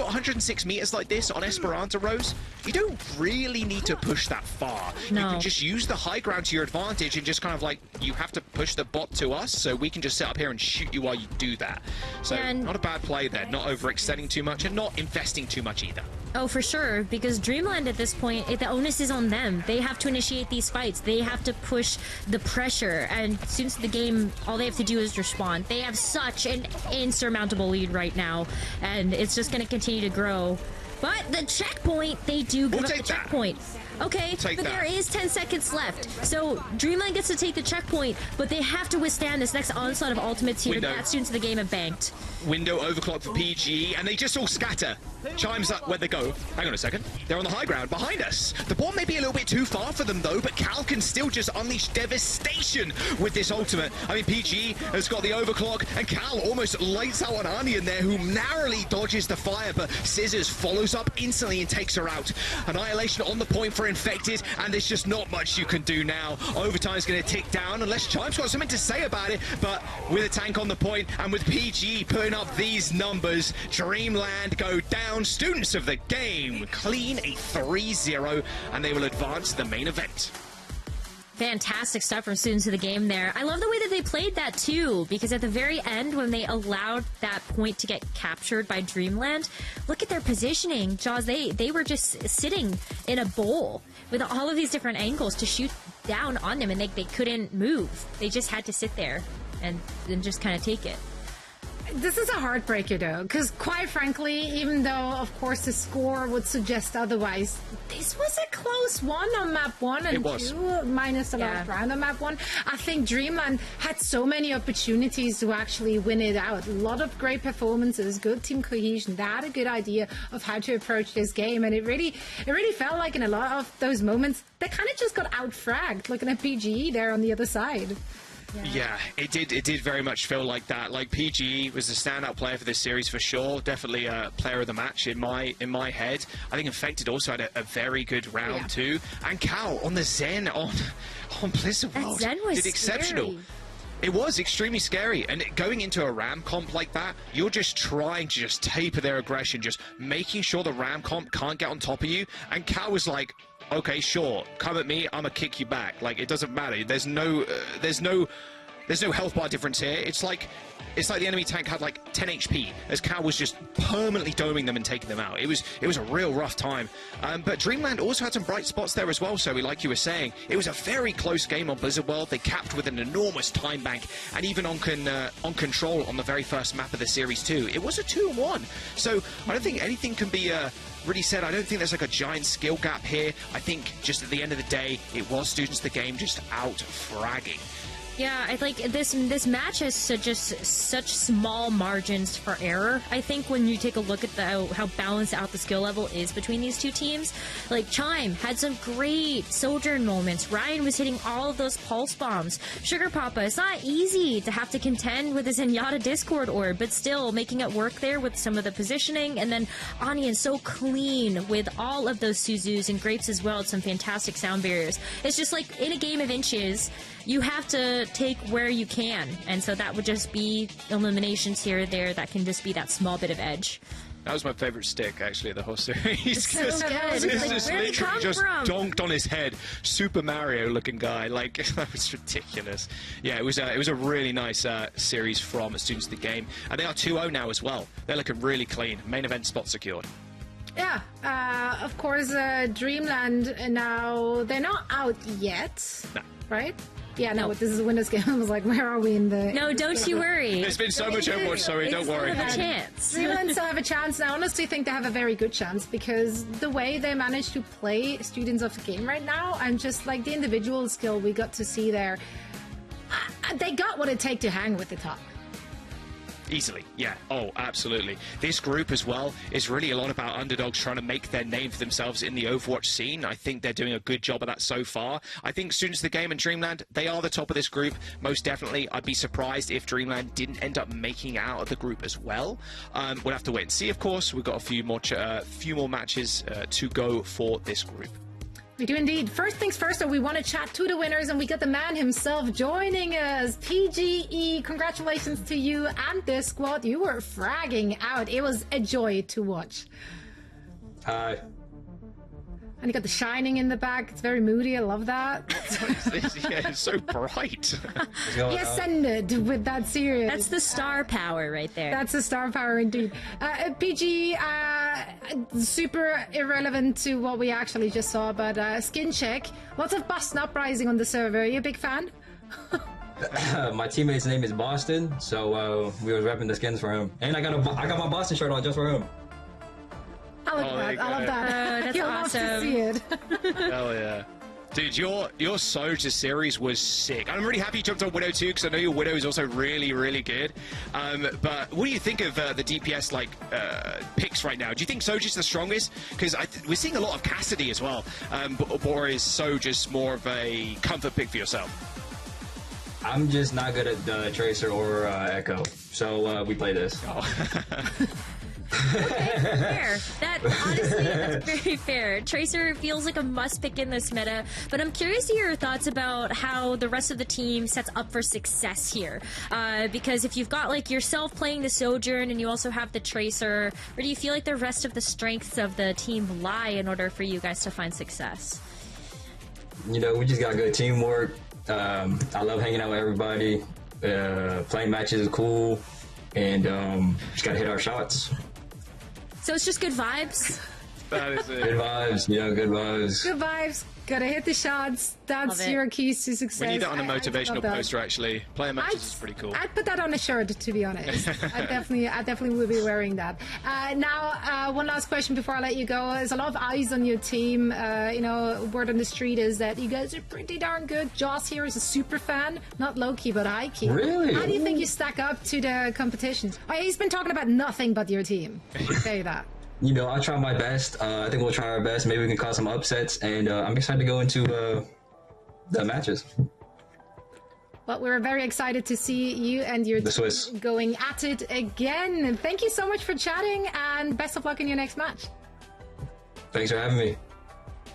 106 meters like this on Esperança, Rose. You don't really need to push that far. No. You can just use the high ground to your advantage and just kind of like, you have to push the bot to us so we can just sit up here and shoot you while you do that. So not a bad play there. Not overextending too much and not investing too much either. Oh, for sure, because Dreamland at this point, the onus is on them. They have to initiate these fights. They have to push the pressure, and since the game, all they have to do is respond. They have such an insurmountable lead right now, and it's just going to continue to grow. But the checkpoint, they do give up the checkpoint. Okay, but there is 10 seconds left. So Dreamland gets to take the checkpoint, but they have to withstand this next onslaught of ultimates here that students of the game have banked. Window overclock for PG, and they just all scatter. Chimes up where they go. Hang on a second. They're on the high ground behind us. The bomb may be a little bit too far for them, though, but Cal can still just unleash devastation with this ultimate. I mean, PG has got the overclock, and Cal almost lights out on Onion there, who narrowly dodges the fire, but Scissors follows up instantly and takes her out. Annihilation on the point for Infected, and there's just not much you can do now. Overtime's going to tick down, unless Chime's got something to say about it, but with a tank on the point, and with PG putting up these numbers, Dreamland go down. Students of the game clean a 3-0, and they will advance to the main event. Fantastic stuff from Students of the Game there. I love the way that they played that too, because at the very end, when they allowed that point to get captured by Dreamland, look at their positioning. Jaws, they were just sitting in a bowl with all of these different angles to shoot down on them, and they couldn't move. They just had to sit there and just kind of take it. This is a heartbreaker, though, because quite frankly, even though, of course, the score would suggest otherwise, this was a close one on map 1 and 2, minus the last round on map 1. I think Dreamland had so many opportunities to actually win it out. A lot of great performances, good team cohesion. They had a good idea of how to approach this game, and it really felt like in a lot of those moments, they kind of just got out-fragged, looking at PGE there on the other side. Yeah, it did very much feel like that. Like, PGE was the standout player for this series for sure. Definitely a player of the match in my head. I think Infected also had a very good round too. And Cal on the Zen on Blizzard World did exceptional. Scary. It was extremely scary, and going into a Ram comp like that, you're just trying to just taper their aggression, just making sure the Ram comp can't get on top of you. And Cal was like, okay, sure, come at me, I'm gonna kick you back. Like, it doesn't matter. There's no health bar difference here. It's like the enemy tank had like 10 HP, as Cal was just permanently doming them and taking them out. It was a real rough time. But Dreamland also had some bright spots there as well, so like you were saying, it was a very close game on Blizzard World. They capped with an enormous time bank, and even on Control on the very first map of the series too. It was a 2-1. So I don't think anything can be really said. I don't think there's like a giant skill gap here. I think just at the end of the day, it was Students of the Game just out fragging. Yeah, I think this match has such small margins for error. I think when you take a look at how balanced out the skill level is between these two teams, like Chime had some great Sojourn moments. Ryan was hitting all of those pulse bombs. Sugar Papa, it's not easy to have to contend with the Zenyatta Discord orb, but still making it work there with some of the positioning. And then Onion so clean with all of those Suzus, and Grapes as well, some fantastic sound barriers. It's just like in a game of inches, you have to take where you can, and so that would just be eliminations here or there. That can just be that small bit of edge. That was my favorite stick, actually, of the whole series. It's so good. It's like, just literally just donked on his head. Super Mario-looking guy. Like, that was ridiculous. Yeah, it was a really nice series from Students of the Game. And they are 2-0 now as well. They're looking really clean. Main event spot secured. Yeah, of course, Dreamland now, they're not out yet, right? Yeah, no, this is a winner's game. I was like, where are we in the... No, don't you worry. There's been so much Overwatch, sorry, don't worry. Have a chance. Dreamland still have a chance. I honestly think they have a very good chance, because the way they managed to play Students of the Game right now, and just like the individual skill we got to see there, they got what it takes to hang with the top. Easily, yeah. Oh, absolutely. This group as well is really a lot about underdogs trying to make their name for themselves in the Overwatch scene. I think they're doing a good job of that so far. I think Students of the Game and Dreamland, they are the top of this group, most definitely. I'd be surprised if Dreamland didn't end up making out of the group as well. We'll have to wait and see, of course. We've got a few more matches to go for this group. We do indeed. First things first, though, we want to chat to the winners, and we got the man himself joining us. PGE, congratulations to you and this squad. You were fragging out. It was a joy to watch. Hi. And you got the shining in the back. It's very moody. I love that. Yeah, it's so bright. He ascended with that series. That's the star power right there. That's the star power indeed. PG, super irrelevant to what we actually just saw, but skin check. Lots of Boston uprising on the server. Are you a big fan? My teammate's name is Boston, so we were repping the skins for him. And I got my Boston shirt on just for him. I love that. I love that. That's You'll awesome. love to see it. Hell yeah. Dude, your Soja series was sick. I'm really happy you jumped on Widow too, because I know your Widow is also really, really good. But what do you think of the DPS picks right now? Do you think Soja's the strongest? Because we're seeing a lot of Cassidy as well. Or is Soja's more of a comfort pick for yourself? I'm just not good at Tracer or Echo, so we play this. Oh. Okay, fair. Honestly, that's very fair. Tracer feels like a must pick in this meta, but I'm curious to hear your thoughts about how the rest of the team sets up for success here. Because if you've got like yourself playing the Sojourn and you also have the Tracer, where do you feel like the rest of the strengths of the team lie in order for you guys to find success? You know, we just got good teamwork. I love hanging out with everybody. Playing matches is cool, and just gotta hit our shots. So it's just good vibes? That is it. Good vibes, yeah, good vibes. Good vibes. Gotta hit the shots. That's your keys to success. We need that on a motivational poster, actually. Player matches is pretty cool. I'd put that on a shirt, to be honest. I definitely will be wearing that. Now, one last question before I let you go. There's a lot of eyes on your team. You know, word on the street is that you guys are pretty darn good. Joss here is a super fan, not low-key, but high-key. Really? How do you think you stack up to the competition? Oh, he's been talking about nothing but your team. I'll tell you that. You know, I'll try my best. I think we'll try our best. Maybe we can cause some upsets, and I'm excited to go into the matches. Well, we're very excited to see you and your team going at it again. And thank you so much for chatting, and best of luck in your next match. Thanks for having me.